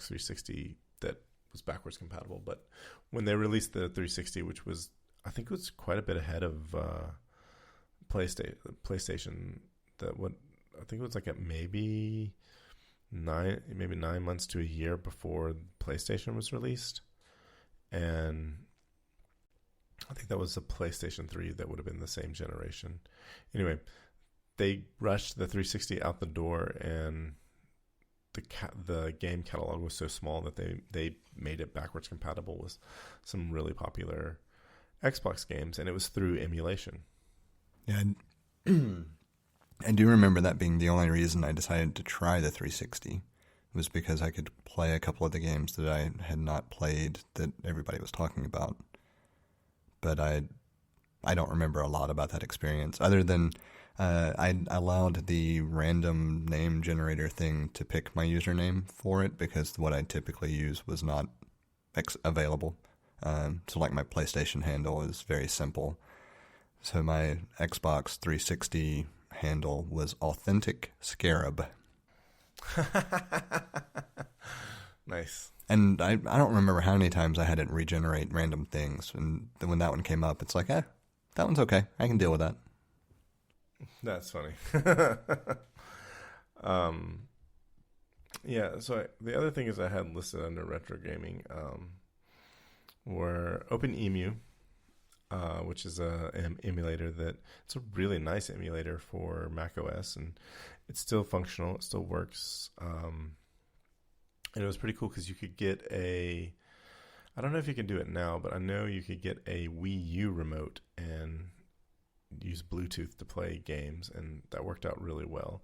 360 that was backwards compatible, but when they released the 360, which was, I think it was quite a bit ahead of PlayStation, I think it was like at maybe 9 months to a year before PlayStation was released. And I think that was a PlayStation 3 that would have been the same generation. Anyway, they rushed the 360 out the door, and the game catalog was so small that they made it backwards compatible with some really popular Xbox games, and it was through emulation. Yeah, I do remember that being the only reason I decided to try the 360 was because I could play a couple of the games that I had not played that everybody was talking about. But I don't remember a lot about that experience other than I allowed the random name generator thing to pick my username for it because what I typically use was not available. So like my PlayStation handle is very simple. So my Xbox 360 handle was Authentic Scarab. Nice. And I don't remember how many times I had it regenerate random things. And when that one came up, it's like, that one's okay. I can deal with that. That's funny. Yeah, so the other thing is I had listed under retro gaming were OpenEMU, which is an emulator it's a really nice emulator for Mac OS, and it's still functional. It still works. And it was pretty cool because you could get I don't know if you can do it now, but I know you could get a Wii U remote and use Bluetooth to play games, and that worked out really well.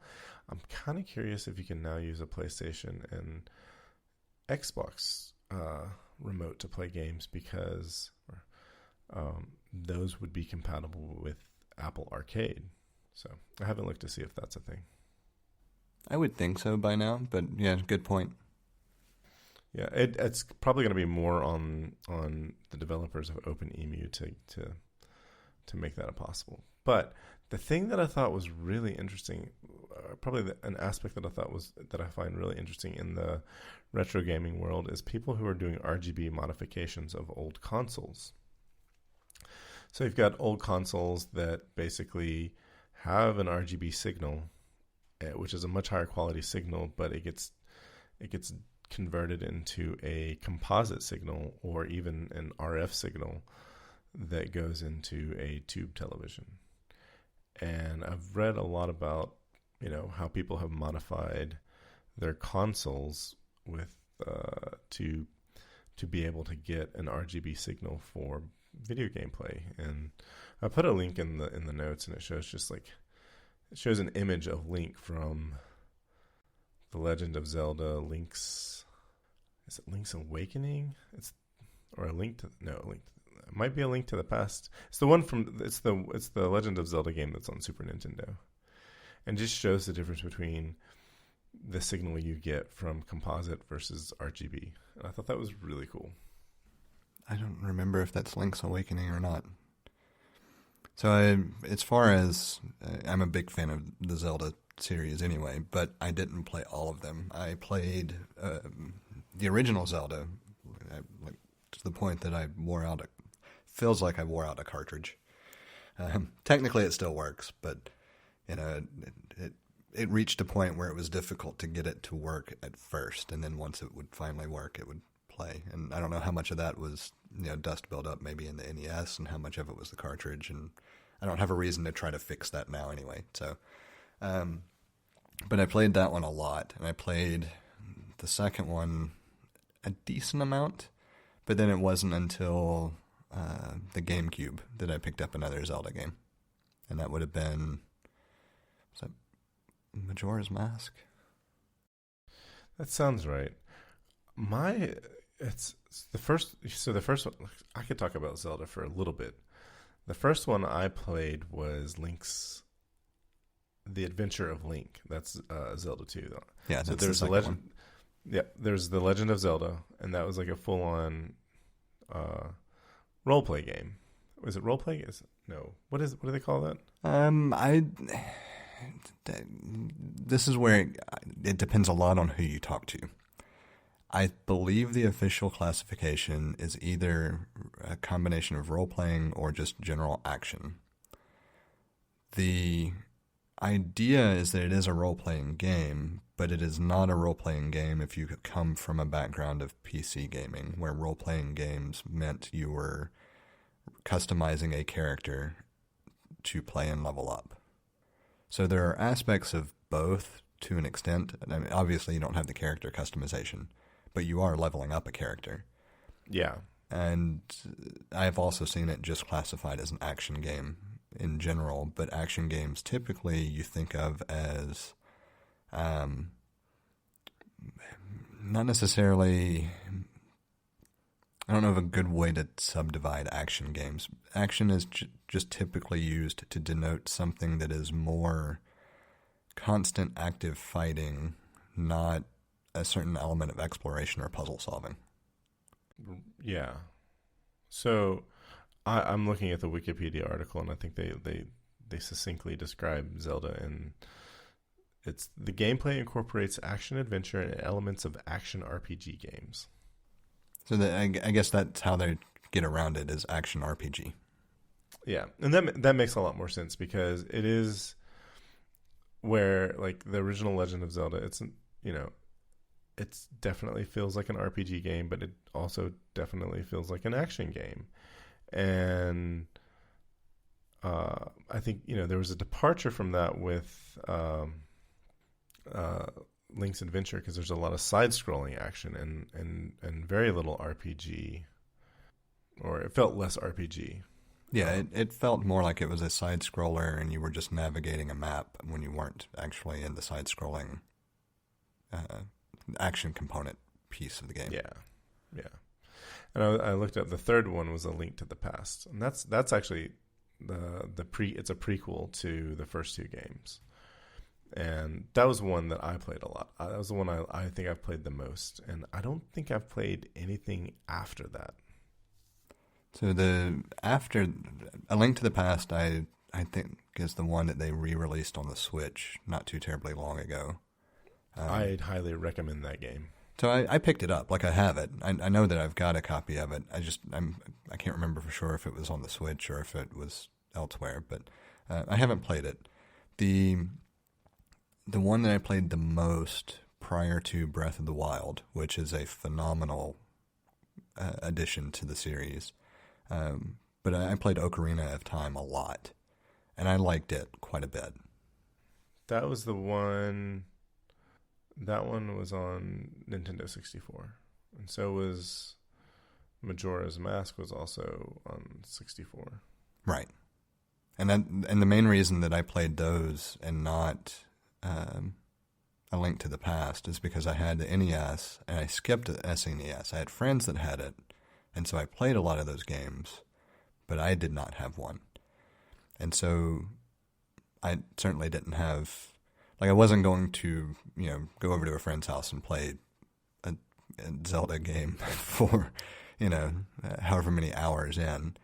I'm kind of curious if you can now use a PlayStation and Xbox remote to play games because those would be compatible with Apple Arcade. So I haven't looked to see if that's a thing. I would think so by now, but yeah, good point. Yeah, it's probably going to be more on the developers of OpenEMU to make that possible. But the thing that I thought was really interesting, probably an aspect that I find really interesting in the retro gaming world is people who are doing RGB modifications of old consoles. So you've got old consoles that basically have an RGB signal, which is a much higher quality signal, but it gets converted into a composite signal or even an RF signal that goes into a tube television. And I've read a lot about, how people have modified their consoles with to be able to get an RGB signal for video gameplay. And I put a link in the notes, and it shows an image of Link from The Legend of Zelda. Is it Link's Awakening? It might be A Link to the Past. It's the one it's the Legend of Zelda game that's on Super Nintendo, and just shows the difference between the signal you get from composite versus RGB. And I thought that was really cool. I don't remember if that's Link's Awakening or not. So as far as I'm a big fan of the Zelda series anyway, but I didn't play all of them. I played the original Zelda, like to the point that I wore out feels like I wore out a cartridge. Technically, it still works, but it reached a point where it was difficult to get it to work at first, and then once it would finally work, it would play. And I don't know how much of that was dust buildup maybe in the NES, and how much of it was the cartridge. And I don't have a reason to try to fix that now anyway. So, but I played that one a lot, and I played the second one a decent amount, but then it wasn't until the GameCube that I picked up another Zelda game, and that would have been, was that Majora's Mask? That sounds right. It's the first. So the first one, I could talk about Zelda for a little bit. The first one I played was The Adventure of Link. That's Zelda 2, though. Yeah, that's so there's the second one. Yeah, there's The Legend of Zelda, and that was like a full-on role play game. Was it role play? No. What do they call that? This is where it depends a lot on who you talk to. I believe the official classification is either a combination of role playing or just general action. The idea is that it is a role playing game, but it is not a role playing game if you come from a background of PC gaming, where role playing games meant you were customizing a character to play and level up. So there are aspects of both to an extent. I mean, obviously, you don't have the character customization, but you are leveling up a character. Yeah. And I've also seen it just classified as an action game in general, but action games typically you think of as not necessarily, I don't know of a good way to subdivide action games. Action is just typically used to denote something that is more constant active fighting, not a certain element of exploration or puzzle solving. Yeah. So I'm looking at the Wikipedia article, and I think they succinctly describe Zelda, and it's the gameplay incorporates action adventure and elements of action RPG games. So I guess that's how they get around it, is action RPG. Yeah, and that makes a lot more sense, because it is where, like, the original Legend of Zelda, it's definitely feels like an RPG game, but it also definitely feels like an action game. And I think there was a departure from that with Link's Adventure, because there's a lot of side-scrolling action and very little RPG, or it felt less RPG. Yeah, it felt more like it was a side-scroller and you were just navigating a map when you weren't actually in the side-scrolling action component piece of the game. Yeah. And I looked up, the third one was A Link to the Past, and that's actually it's a prequel to the first two games. And that was one that I played a lot. That was the one I think I've played the most. And I don't think I've played anything after that. So after A Link to the Past, I think is the one that they re-released on the Switch not too terribly long ago. I'd highly recommend that game. So I picked it up. Like, I have it. I know that I've got a copy of it. I can't remember for sure if it was on the Switch or if it was elsewhere. But I haven't played it. The one that I played the most prior to Breath of the Wild, which is a phenomenal addition to the series, but I played Ocarina of Time a lot, and I liked it quite a bit. That was the one. That one was on Nintendo 64, and so was Majora's Mask was also on 64. Right, and the main reason that I played those and not A Link to the Past is because I had the NES and I skipped the SNES. I had friends that had it, and so I played a lot of those games, but I did not have one. And so I certainly didn't have, like, I wasn't going to, go over to a friend's house and play a Zelda game for, however many hours in.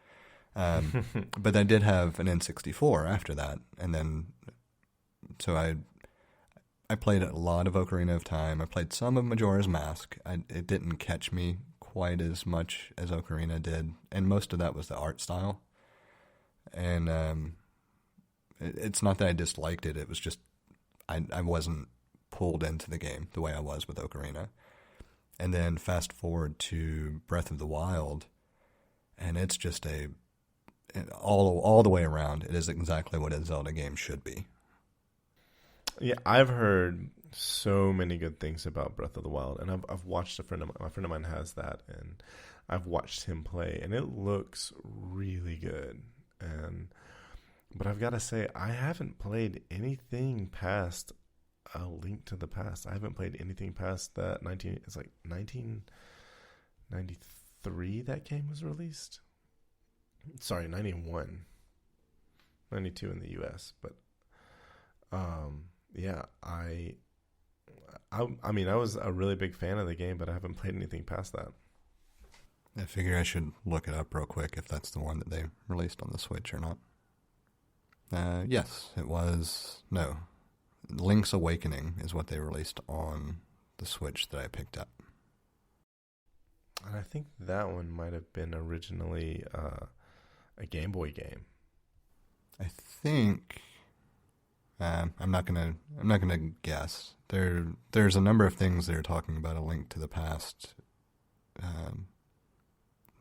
But I did have an N64 after that, and then so I played a lot of Ocarina of Time. I played some of Majora's Mask. It didn't catch me quite as much as Ocarina did, and most of that was the art style. And it's not that I disliked it. It was just I wasn't pulled into the game the way I was with Ocarina. And then fast forward to Breath of the Wild, and it's just all the way around. It is exactly what a Zelda game should be. Yeah, I've heard so many good things about Breath of the Wild, and I've watched a friend of mine has that, and I've watched him play, and it looks really good. But I've got to say, I haven't played anything past A Link to the Past. I haven't played anything past that 1993 that game was released. Sorry, 91. 92 in the US, but yeah, I mean, I was a really big fan of the game, but I haven't played anything past that. I figure I should look it up real quick if that's the one that they released on the Switch or not. Yes, it was. No, Link's Awakening is what they released on the Switch that I picked up. And I think that one might have been originally a Game Boy game. I think I'm not gonna guess. There's a number of things they're talking about A Link to the Past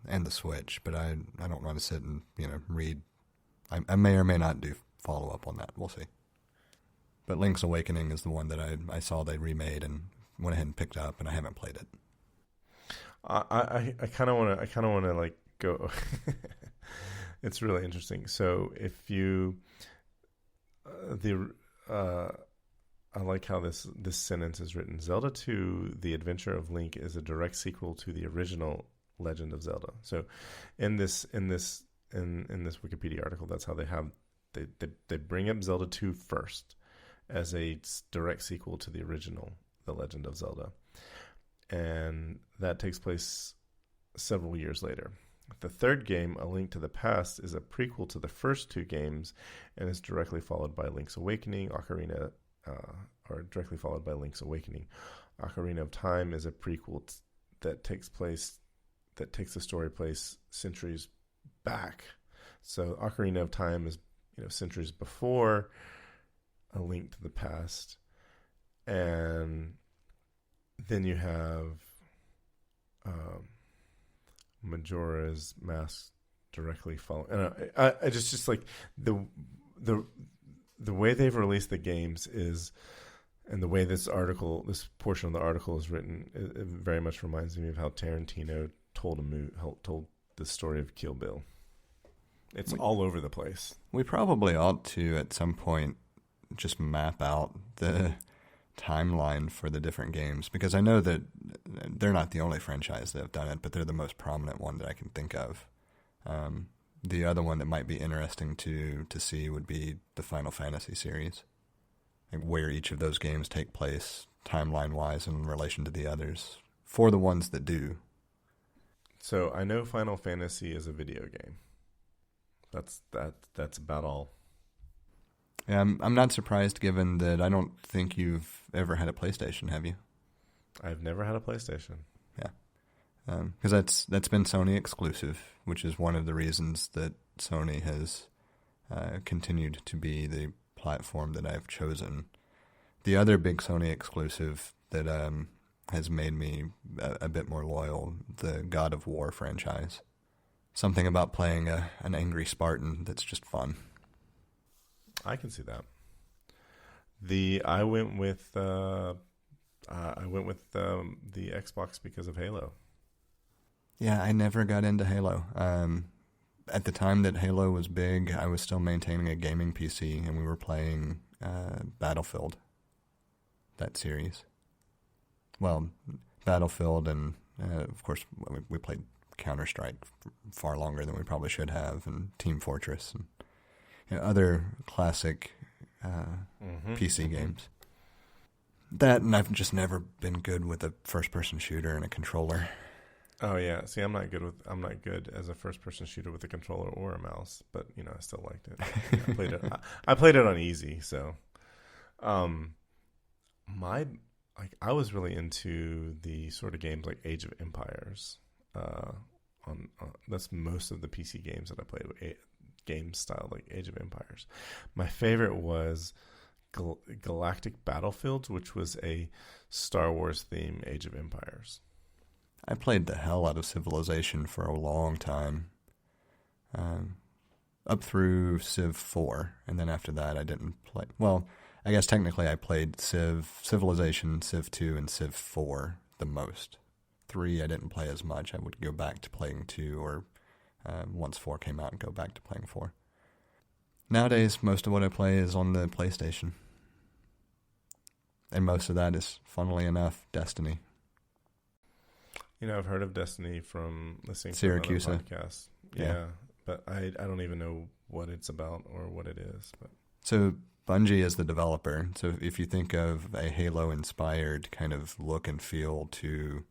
and the Switch, but I don't want to sit and read. I may or may not do follow up on that. We'll see. But Link's Awakening is the one that I saw they remade and went ahead and picked up, and I haven't played it. I kind of want to like go. It's really interesting. So if you I like how this sentence is written. Zelda 2: The Adventure of Link is a direct sequel to the original Legend of Zelda. So in this Wikipedia article, that's how they bring up Zelda 2 first as a direct sequel to the original The Legend of Zelda. And that takes place several years later. The third game, A Link to the Past, is a prequel to the first two games and is directly followed by Link's Awakening. Ocarina of Time is a prequel that takes the story place centuries back. So Ocarina of Time is centuries before A Link to the Past, and then you have Majora's Mask directly following. And I just like the way they've released the games is, and the way this portion of the article is written, it very much reminds me of how Tarantino told the story of Kill Bill. It's all over the place. We probably ought to, at some point, just map out the timeline for the different games, because I know that they're not the only franchise that have done it, but they're the most prominent one that I can think of. The other one that might be interesting to see would be the Final Fantasy series, like where each of those games take place timeline-wise in relation to the others, for the ones that do. So I know Final Fantasy is a video game. That's about all. Yeah, I'm not surprised, given that I don't think you've ever had a PlayStation, have you? I've never had a PlayStation. Yeah, because that's been Sony exclusive, which is one of the reasons that Sony has continued to be the platform that I've chosen. The other big Sony exclusive that has made me a bit more loyal, the God of War franchise. Something about playing an angry Spartan that's just fun. I can see that. I went with the Xbox because of Halo. Yeah, I never got into Halo. At the time that Halo was big, I was still maintaining a gaming PC, and we were playing Battlefield, that series. Well, Battlefield, and of course we played Counter-Strike far longer than we probably should have, and Team Fortress, and other classic PC games. That, and I've just never been good with a first-person shooter and a controller. Oh yeah. See, I'm not good as a first person shooter with a controller or a mouse, but I still liked it. I played it. I played it on easy, so um my I was really into the sort of games like Age of Empires. That's most of the PC games that I played with games style like Age of Empires. My favorite was Galactic Battlefields, which was a Star Wars theme Age of Empires. I played the hell out of Civilization for a long time, up through Civ 4, and then after that I didn't play. Well, I guess technically I played Civilization, Civ 2, and Civ 4 the most. 3 I didn't play as much. I would go back to playing 2, or once 4 came out, and go back to playing 4. Nowadays, most of what I play is on the PlayStation. And most of that is, funnily enough, Destiny. I've heard of Destiny from listening to Syracuse another podcast. Yeah, but I don't even know what it's about or what it is. But so Bungie is the developer. So if you think of a Halo-inspired kind of look and feel to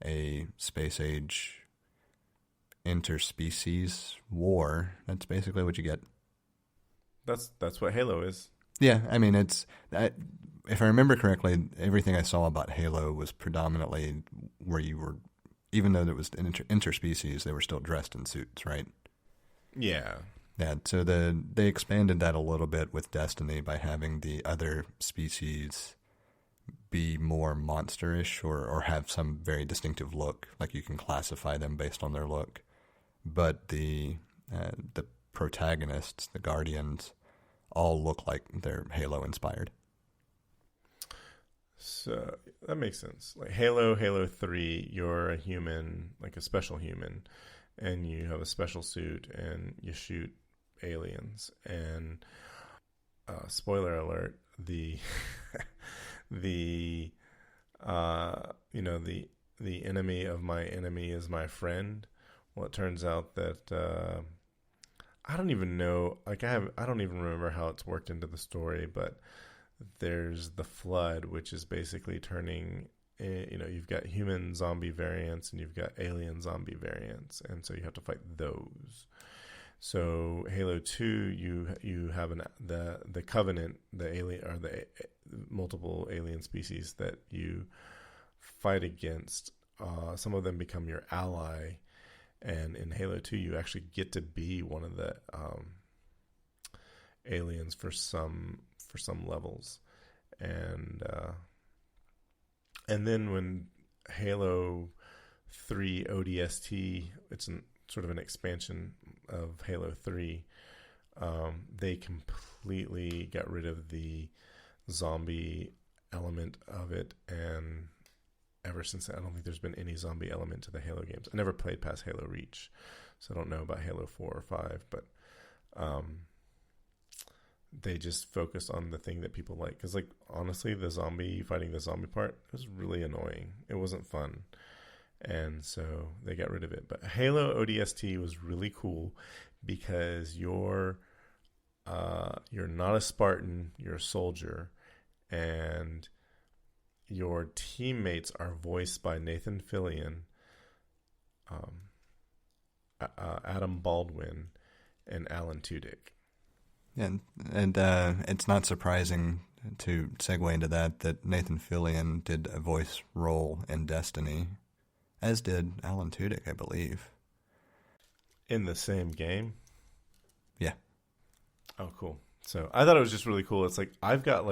a space-age interspecies war, that's basically what you get. That's what Halo is. Yeah, I mean, if I remember correctly, everything I saw about Halo was predominantly where you were, even though it was interspecies, they were still dressed in suits, right? Yeah. Yeah, so they expanded that a little bit with Destiny by having the other species be more monsterish or have some very distinctive look, like you can classify them based on their look. But the protagonists, the Guardians, all look like they're Halo-inspired. So that makes sense. Like Halo 3, you're a human, like a special human, and you have a special suit, and you shoot aliens. And spoiler alert: the the enemy of my enemy is my friend. Well, it turns out that I don't even know. I don't even remember how it's worked into the story, but there's the flood, which is basically turning. You've got human zombie variants and you've got alien zombie variants, and so you have to fight those. So Halo 2, you have the Covenant, the alien or the multiple alien species that you fight against. Some of them become your ally, and in Halo 2, you actually get to be one of the aliens for some levels, and then when Halo 3 ODST, it's sort of an expansion of Halo 3, they completely got rid of the zombie element of it, and ever since then, I don't think there's been any zombie element to the Halo games. I never played past Halo Reach, so I don't know about Halo 4 or 5, but they just focused on the thing that people like. Because, honestly, fighting the zombie part was really annoying. It wasn't fun. And so they got rid of it. But Halo ODST was really cool because you're not a Spartan, you're a soldier, and your teammates are voiced by Nathan Fillion, Adam Baldwin, and Alan Tudyk. And it's not surprising to segue into that Nathan Fillion did a voice role in Destiny, as did Alan Tudyk, I believe. In the same game? Yeah. Oh, cool. So I thought it was just really cool. It's like I've got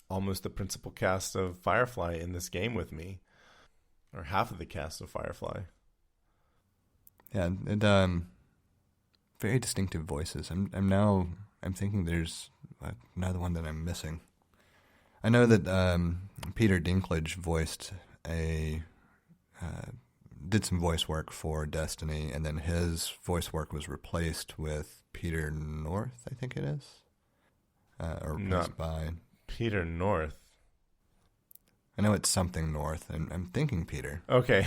almost the principal cast of Firefly in this game with me, or half of the cast of Firefly. Yeah, and very distinctive voices. I'm thinking there's another one that I'm missing. I know that Peter Dinklage did some voice work for Destiny, and then his voice work was replaced with Peter North, I think it is, or replaced by Peter North. I know it's something North, and I'm thinking Peter. Okay,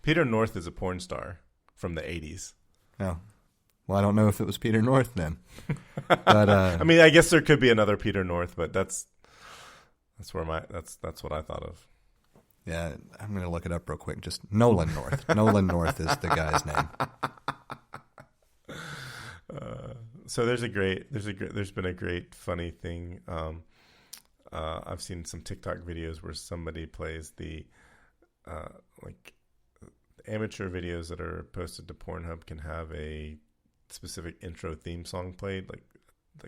Peter North is a porn star from the 80s. Oh. Well, I don't know if it was Peter North then. But I mean, I guess there could be another Peter North, but that's what I thought of. Yeah, I'm going to look it up real quick. Just Nolan North. Nolan North is the guy's name. So there's been a great funny thing. I've seen some TikTok videos where somebody plays the like amateur videos that are posted to Pornhub can have a specific intro theme song played, like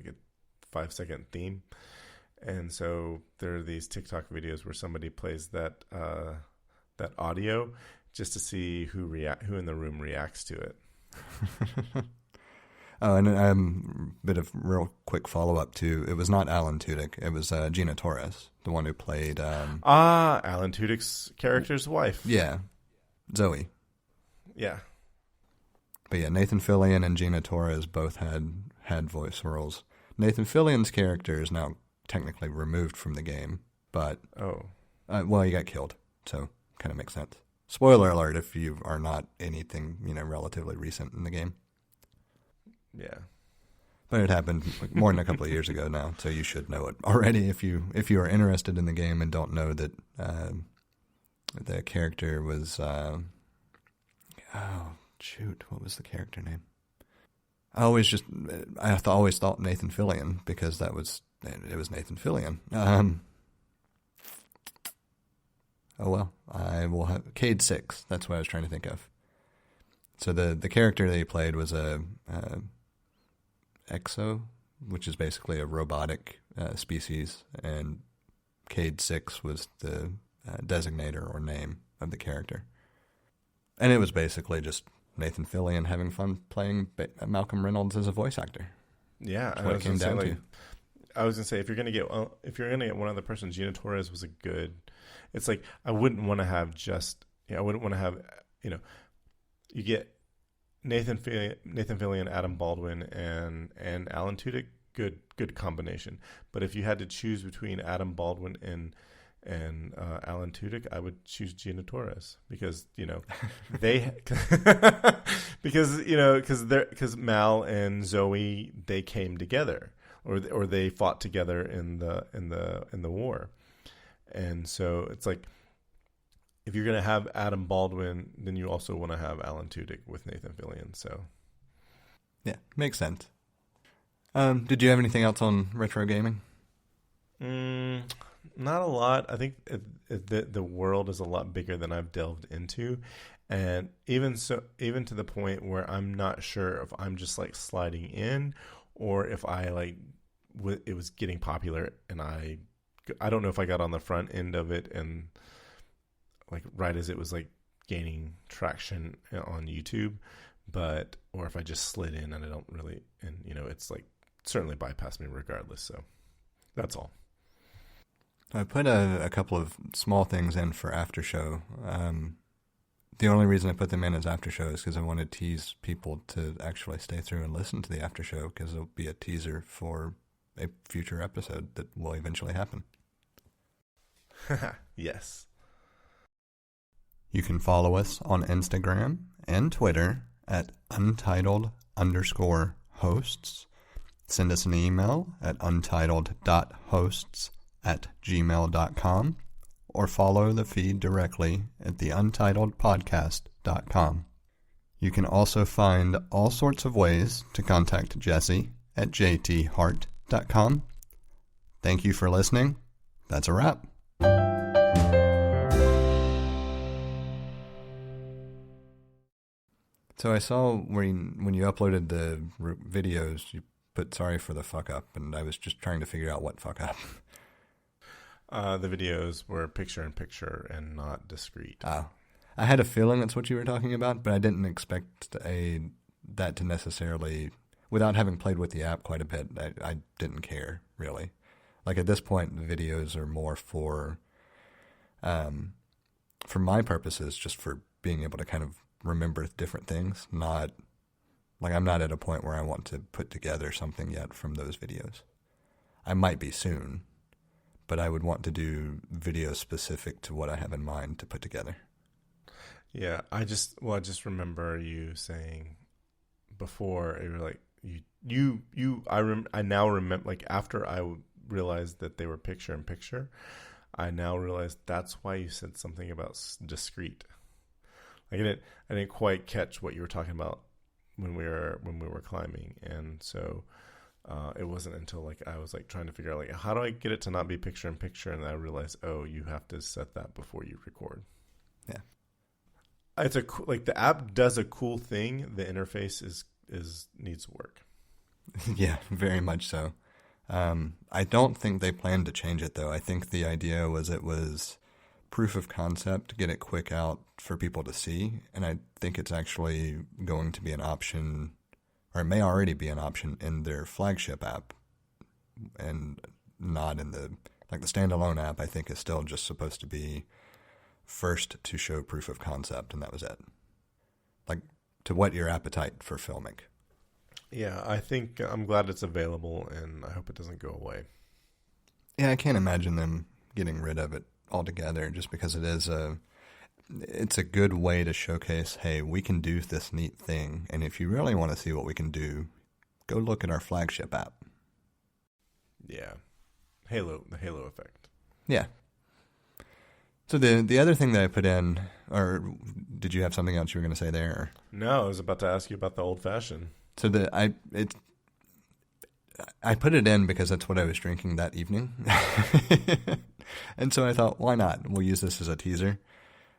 a 5-second theme. And so there are these TikTok videos where somebody plays that audio just to see who in the room reacts to it. Oh, and a bit of real quick follow-up too. It was not Alan Tudyk. It was Gina Torres, the one who played... Alan Tudyk's character's wife. Yeah, Zoe. Yeah. But yeah, Nathan Fillion and Gina Torres both had voice roles. Nathan Fillion's character is now technically removed from the game, but... well, he got killed, so kind of makes sense. Spoiler alert if you are not anything, relatively recent in the game. Yeah. But it happened more than a couple of years ago now, so you should know it already if you are interested in the game and don't know that the character was... what was the character name? I always thought Nathan Fillion because it was Nathan Fillion. Oh well, I will have Cade 6. That's what I was trying to think of. So the character that he played was a Exo, which is basically a robotic species, and Cade 6 was the designator or name of the character. And it was basically just Nathan Fillion having fun playing Malcolm Reynolds as a voice actor. Yeah, that's what it came down to. I was gonna say if you're gonna get one other person, Gina Torres was a good. It's like I wouldn't want to have you get Nathan Fillion, Adam Baldwin, and Alan Tudyk. Good combination. But if you had to choose between Adam Baldwin and Alan Tudyk, I would choose Gina Torres because because Mal and Zoe, they came together or they fought together in the war, and so it's like if you're gonna have Adam Baldwin, then you also want to have Alan Tudyk with Nathan Fillion. So yeah, makes sense. Did you have anything else on retro gaming? Not a lot. I think the world is a lot bigger than I've delved into, and even to the point where I'm not sure if I'm just like sliding in, or if I it was getting popular, and I don't know if I got on the front end of it and like right as it was like gaining traction on YouTube, or if I just slid in and I don't really, and it's like certainly bypassed me regardless. So that's all. I put a couple of small things in for after show. The only reason I put them in as after show is because I want to tease people to actually stay through and listen to the after show, because it'll be a teaser for a future episode that will eventually happen. Yes. You can follow us on Instagram and Twitter at untitled_hosts. Send us an email at untitled.hosts@gmail.com or follow the feed directly at the untitledpodcast.com. You can also find all sorts of ways to contact Jesse at jthart.com. Thank you for listening. That's a wrap. So I saw when you uploaded the videos, you put sorry for the fuck up, and I was just trying to figure out what fuck up. The videos were picture-in-picture and not discrete. I had a feeling that's what you were talking about, but I didn't expect that to necessarily, without having played with the app quite a bit, I didn't care, really. Like at this point, the videos are more for my purposes, just for being able to kind of remember different things, not like I'm not at a point where I want to put together something yet from those videos. I might be soon, but I would want to do videos specific to what I have in mind to put together. Yeah, I just remember you saying before, you were like I now remember, like after I realized that they were picture in picture, I now realize that's why you said something about discreet. Like I didn't quite catch what you were talking about when we were climbing, and so it wasn't until like I was like trying to figure out like how do I get it to not be picture in picture, and I realized, oh, you have to set that before you record. Yeah, it's like the app does a cool thing. The interface needs work. Yeah, very much so. I don't think they plan to change it though. I think the idea was it was proof of concept to get it quick out for people to see, and I think it's actually going to be an option, or it may already be an option in their flagship app, and not in the standalone app. I think is still just supposed to be first to show proof of concept, and that was it. Like, to whet your appetite for filming. Yeah, I think I'm glad it's available, and I hope it doesn't go away. Yeah, I can't imagine them getting rid of it altogether, just because it's a good way to showcase, hey, we can do this neat thing, and if you really want to see what we can do, go look at our flagship app. Yeah, the Halo effect. Yeah. So the other thing that I put in, or did you have something else you were going to say there? Or? No, I was about to ask you about the old fashioned. So I put it in because that's what I was drinking that evening, and so I thought, why not? We'll use this as a teaser.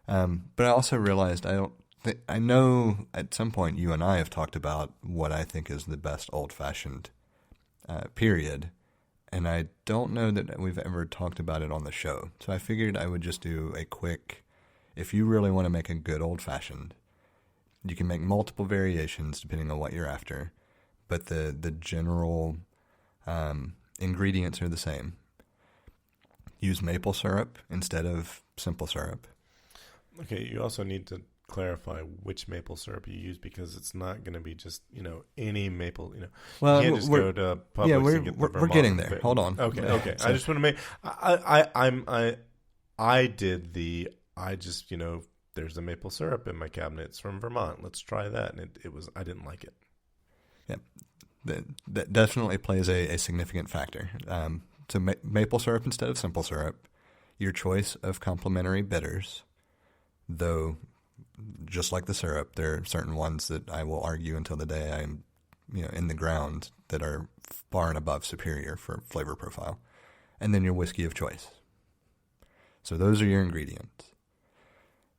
But I also realized I know at some point you and I have talked about what I think is the best old fashioned, period. And I don't know that we've ever talked about it on the show. So I figured I would just do a quick, if you really want to make a good old-fashioned, you can make multiple variations depending on what you're after. But the general ingredients are the same. Use maple syrup instead of simple syrup. Okay, you also need to clarify which maple syrup you use, because it's not going to be just any maple. Well, you can't just go to Publix and get the Vermont. We're getting there. Hold on. Okay. So, I just want to make. I just there's a maple syrup in my cabinet. It's from Vermont. Let's try that, and I didn't like it. Yeah, that definitely plays a significant factor. So maple syrup instead of simple syrup. Your choice of complementary bitters, though. Just like the syrup, there are certain ones that I will argue until the day I'm, in the ground that are far and above superior for flavor profile. And then your whiskey of choice. So those are your ingredients.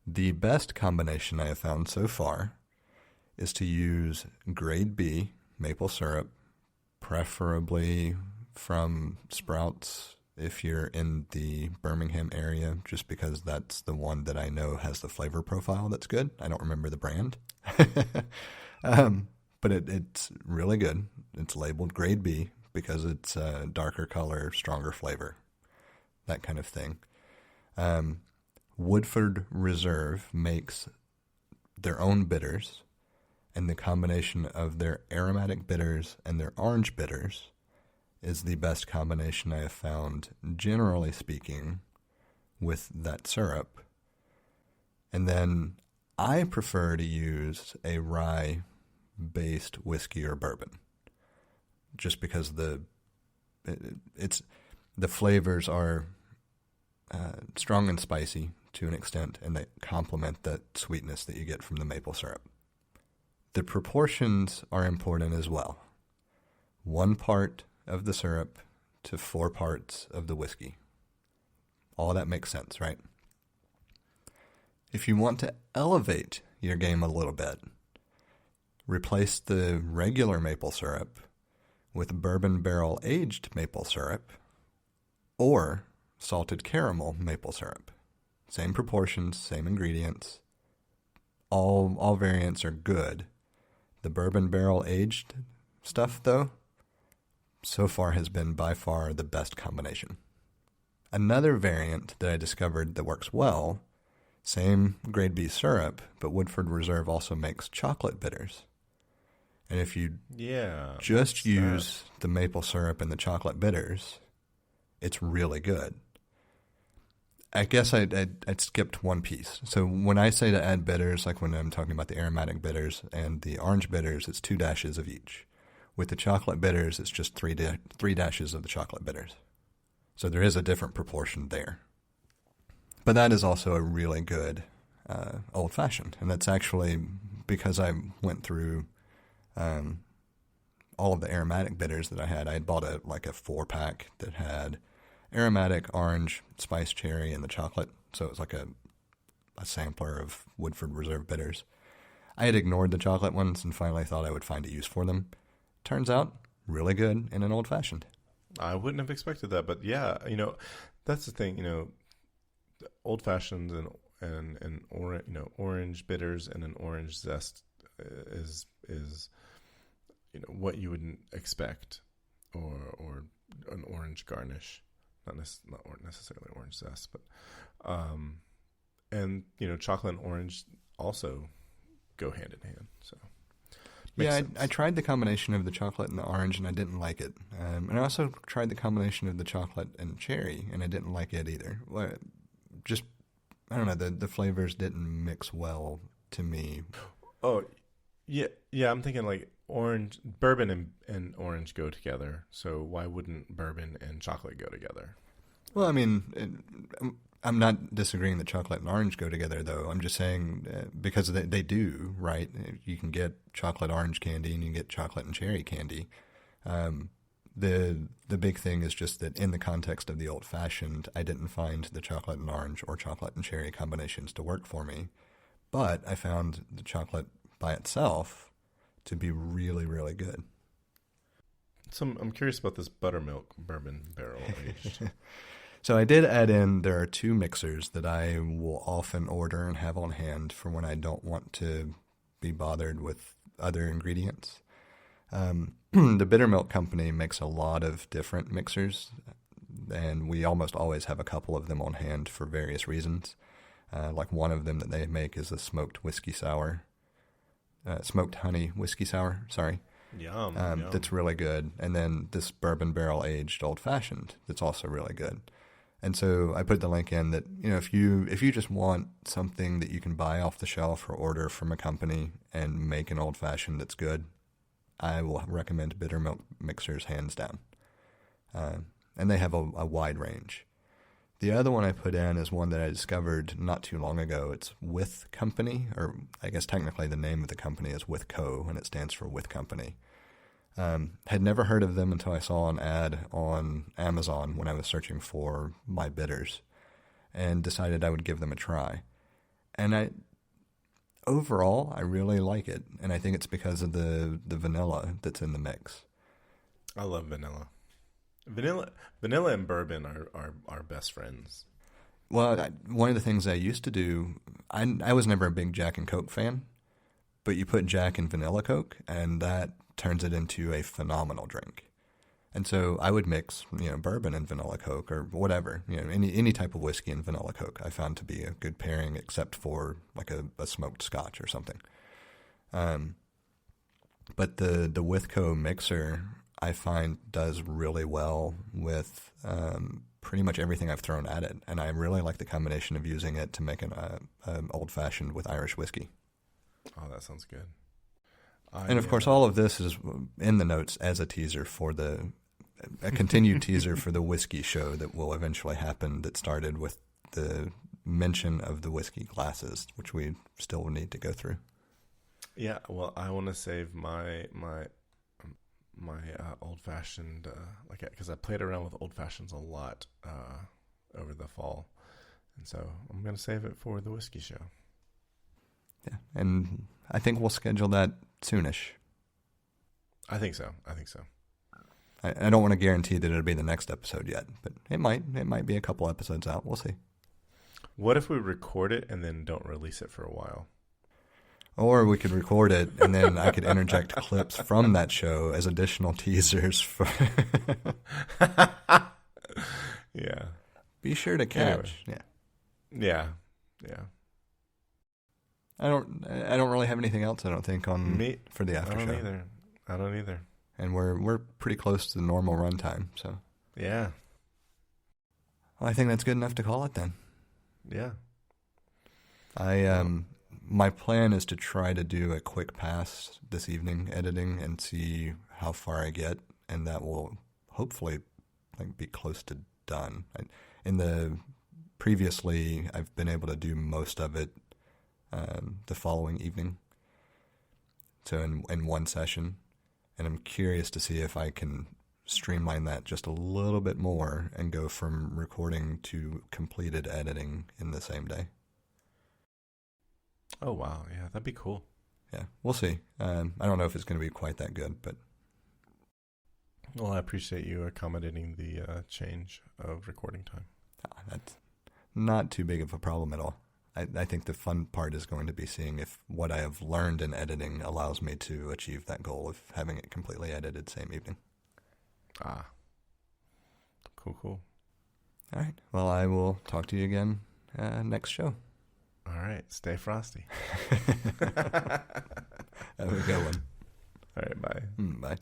The best combination I have found so far is to use grade B maple syrup, preferably from Sprouts if you're in the Birmingham area, just because that's the one that I know has the flavor profile that's good. I don't remember the brand. But it's really good. It's labeled grade B because it's a darker color, stronger flavor, that kind of thing. Woodford Reserve makes their own bitters, and the combination of their aromatic bitters and their orange bitters is the best combination I have found, generally speaking, with that syrup. And then I prefer to use a rye-based whiskey or bourbon, just because the flavors are strong and spicy to an extent, and they complement that sweetness that you get from the maple syrup. The proportions are important as well. 1 part of the syrup to 4 parts of the whiskey. All that makes sense, right? If you want to elevate your game a little bit, replace the regular maple syrup with bourbon barrel aged maple syrup or salted caramel maple syrup. Same proportions, same ingredients. All variants are good. The bourbon barrel aged stuff, though, so far has been by far the best combination. Another variant that I discovered that works well, same grade B syrup, but Woodford Reserve also makes chocolate bitters. And if you just use the maple syrup and the chocolate bitters, it's really good. I guess I'd skipped one piece. So when I say to add bitters, like when I'm talking about the aromatic bitters and the orange bitters, it's 2 dashes of each. With the chocolate bitters, it's just 3 dashes of the chocolate bitters. So there is a different proportion there. But that is also a really good old fashioned, and that's actually because I went through all of the aromatic bitters that I had. I had bought a 4-pack that had aromatic, orange, spice cherry, and the chocolate. So it was like a sampler of Woodford Reserve bitters. I had ignored the chocolate ones and finally thought I would find a use for them. Turns out, really good in an old fashioned. I wouldn't have expected that, but yeah, that's the thing. Old fashions and orange bitters and an orange zest is what you wouldn't expect, or an orange garnish, not necessarily orange zest, but and chocolate and orange also go hand in hand. So yeah, I tried the combination of the chocolate and the orange, and I didn't like it. And I also tried the combination of the chocolate and cherry, and I didn't like it either. Just, I don't know, the flavors didn't mix well to me. Oh, yeah, I'm thinking like bourbon and orange go together. So why wouldn't bourbon and chocolate go together? Well, I mean, I'm not disagreeing that chocolate and orange go together, though. I'm just saying because they do, right? You can get chocolate orange candy and you can get chocolate and cherry candy. The big thing is just that in the context of the old fashioned, I didn't find the chocolate and orange or chocolate and cherry combinations to work for me. But I found the chocolate by itself to be really, really good. So I'm curious about this buttermilk bourbon barrel aged. So I did add in, there are 2 mixers that I will often order and have on hand for when I don't want to be bothered with other ingredients. The Bittermilk Company makes a lot of different mixers, and we almost always have a couple of them on hand for various reasons. Like one of them that they make is a smoked honey whiskey sour, sorry. Yum. That's really good. And then this bourbon barrel aged old fashioned that's also really good. And so I put the link in that, if you just want something that you can buy off the shelf or order from a company and make an old fashioned that's good, I will recommend Bittermilk mixers hands down. And they have a wide range. The other one I put in is one that I discovered not too long ago. It's With Company, or I guess technically the name of the company is With Co., and it stands for With Company. Had never heard of them until I saw an ad on Amazon when I was searching for my bitters, and decided I would give them a try. And overall, I really like it, and I think it's because of the vanilla that's in the mix. I love vanilla. Vanilla and bourbon are best friends. Well, one of the things I used to do, I was never a big Jack and Coke fan, but you put Jack in vanilla Coke, and that turns it into a phenomenal drink. And so I would mix, bourbon and vanilla Coke or whatever, any type of whiskey and vanilla Coke I found to be a good pairing, except for like a smoked scotch or something. But the Withco mixer I find does really well with pretty much everything I've thrown at it, and I really like the combination of using it to make an old fashioned with Irish whiskey. Oh, that sounds good. And of course, all of this is in the notes as a teaser for a continued teaser for the whiskey show that will eventually happen. That started with the mention of the whiskey glasses, which we still need to go through. Yeah, well, I want to save my old fashioned, because I played around with old fashions a lot over the fall, and so I'm going to save it for the whiskey show. Yeah, and I think we'll schedule that soonish. I think so. I don't want to guarantee that it'll be the next episode yet, but it might be a couple episodes out. We'll see. What if we record it and then don't release it for a while? Or we could record it and then I could interject clips from that show as additional teasers for. Yeah. Be sure to catch. Anyway. Yeah. I don't really have anything else. I don't think for the after show. I don't either. And we're pretty close to the normal runtime, so yeah. Well, I think that's good enough to call it then. Yeah. My plan is to try to do a quick pass this evening editing and see how far I get, and that will hopefully be close to done. In the previously, I've been able to do most of it the following evening, so in one session, and I'm curious to see if I can streamline that just a little bit more and go from recording to completed editing in the same day. Oh, wow. Yeah, that'd be cool. Yeah, we'll see. I don't know if it's going to be quite that good, but... Well, I appreciate you accommodating the change of recording time. That's not too big of a problem at all. I think the fun part is going to be seeing if what I have learned in editing allows me to achieve that goal of having it completely edited same evening. Ah. Cool. All right. Well, I will talk to you again next show. All right. Stay frosty. Have a good one. All right. Bye. Bye.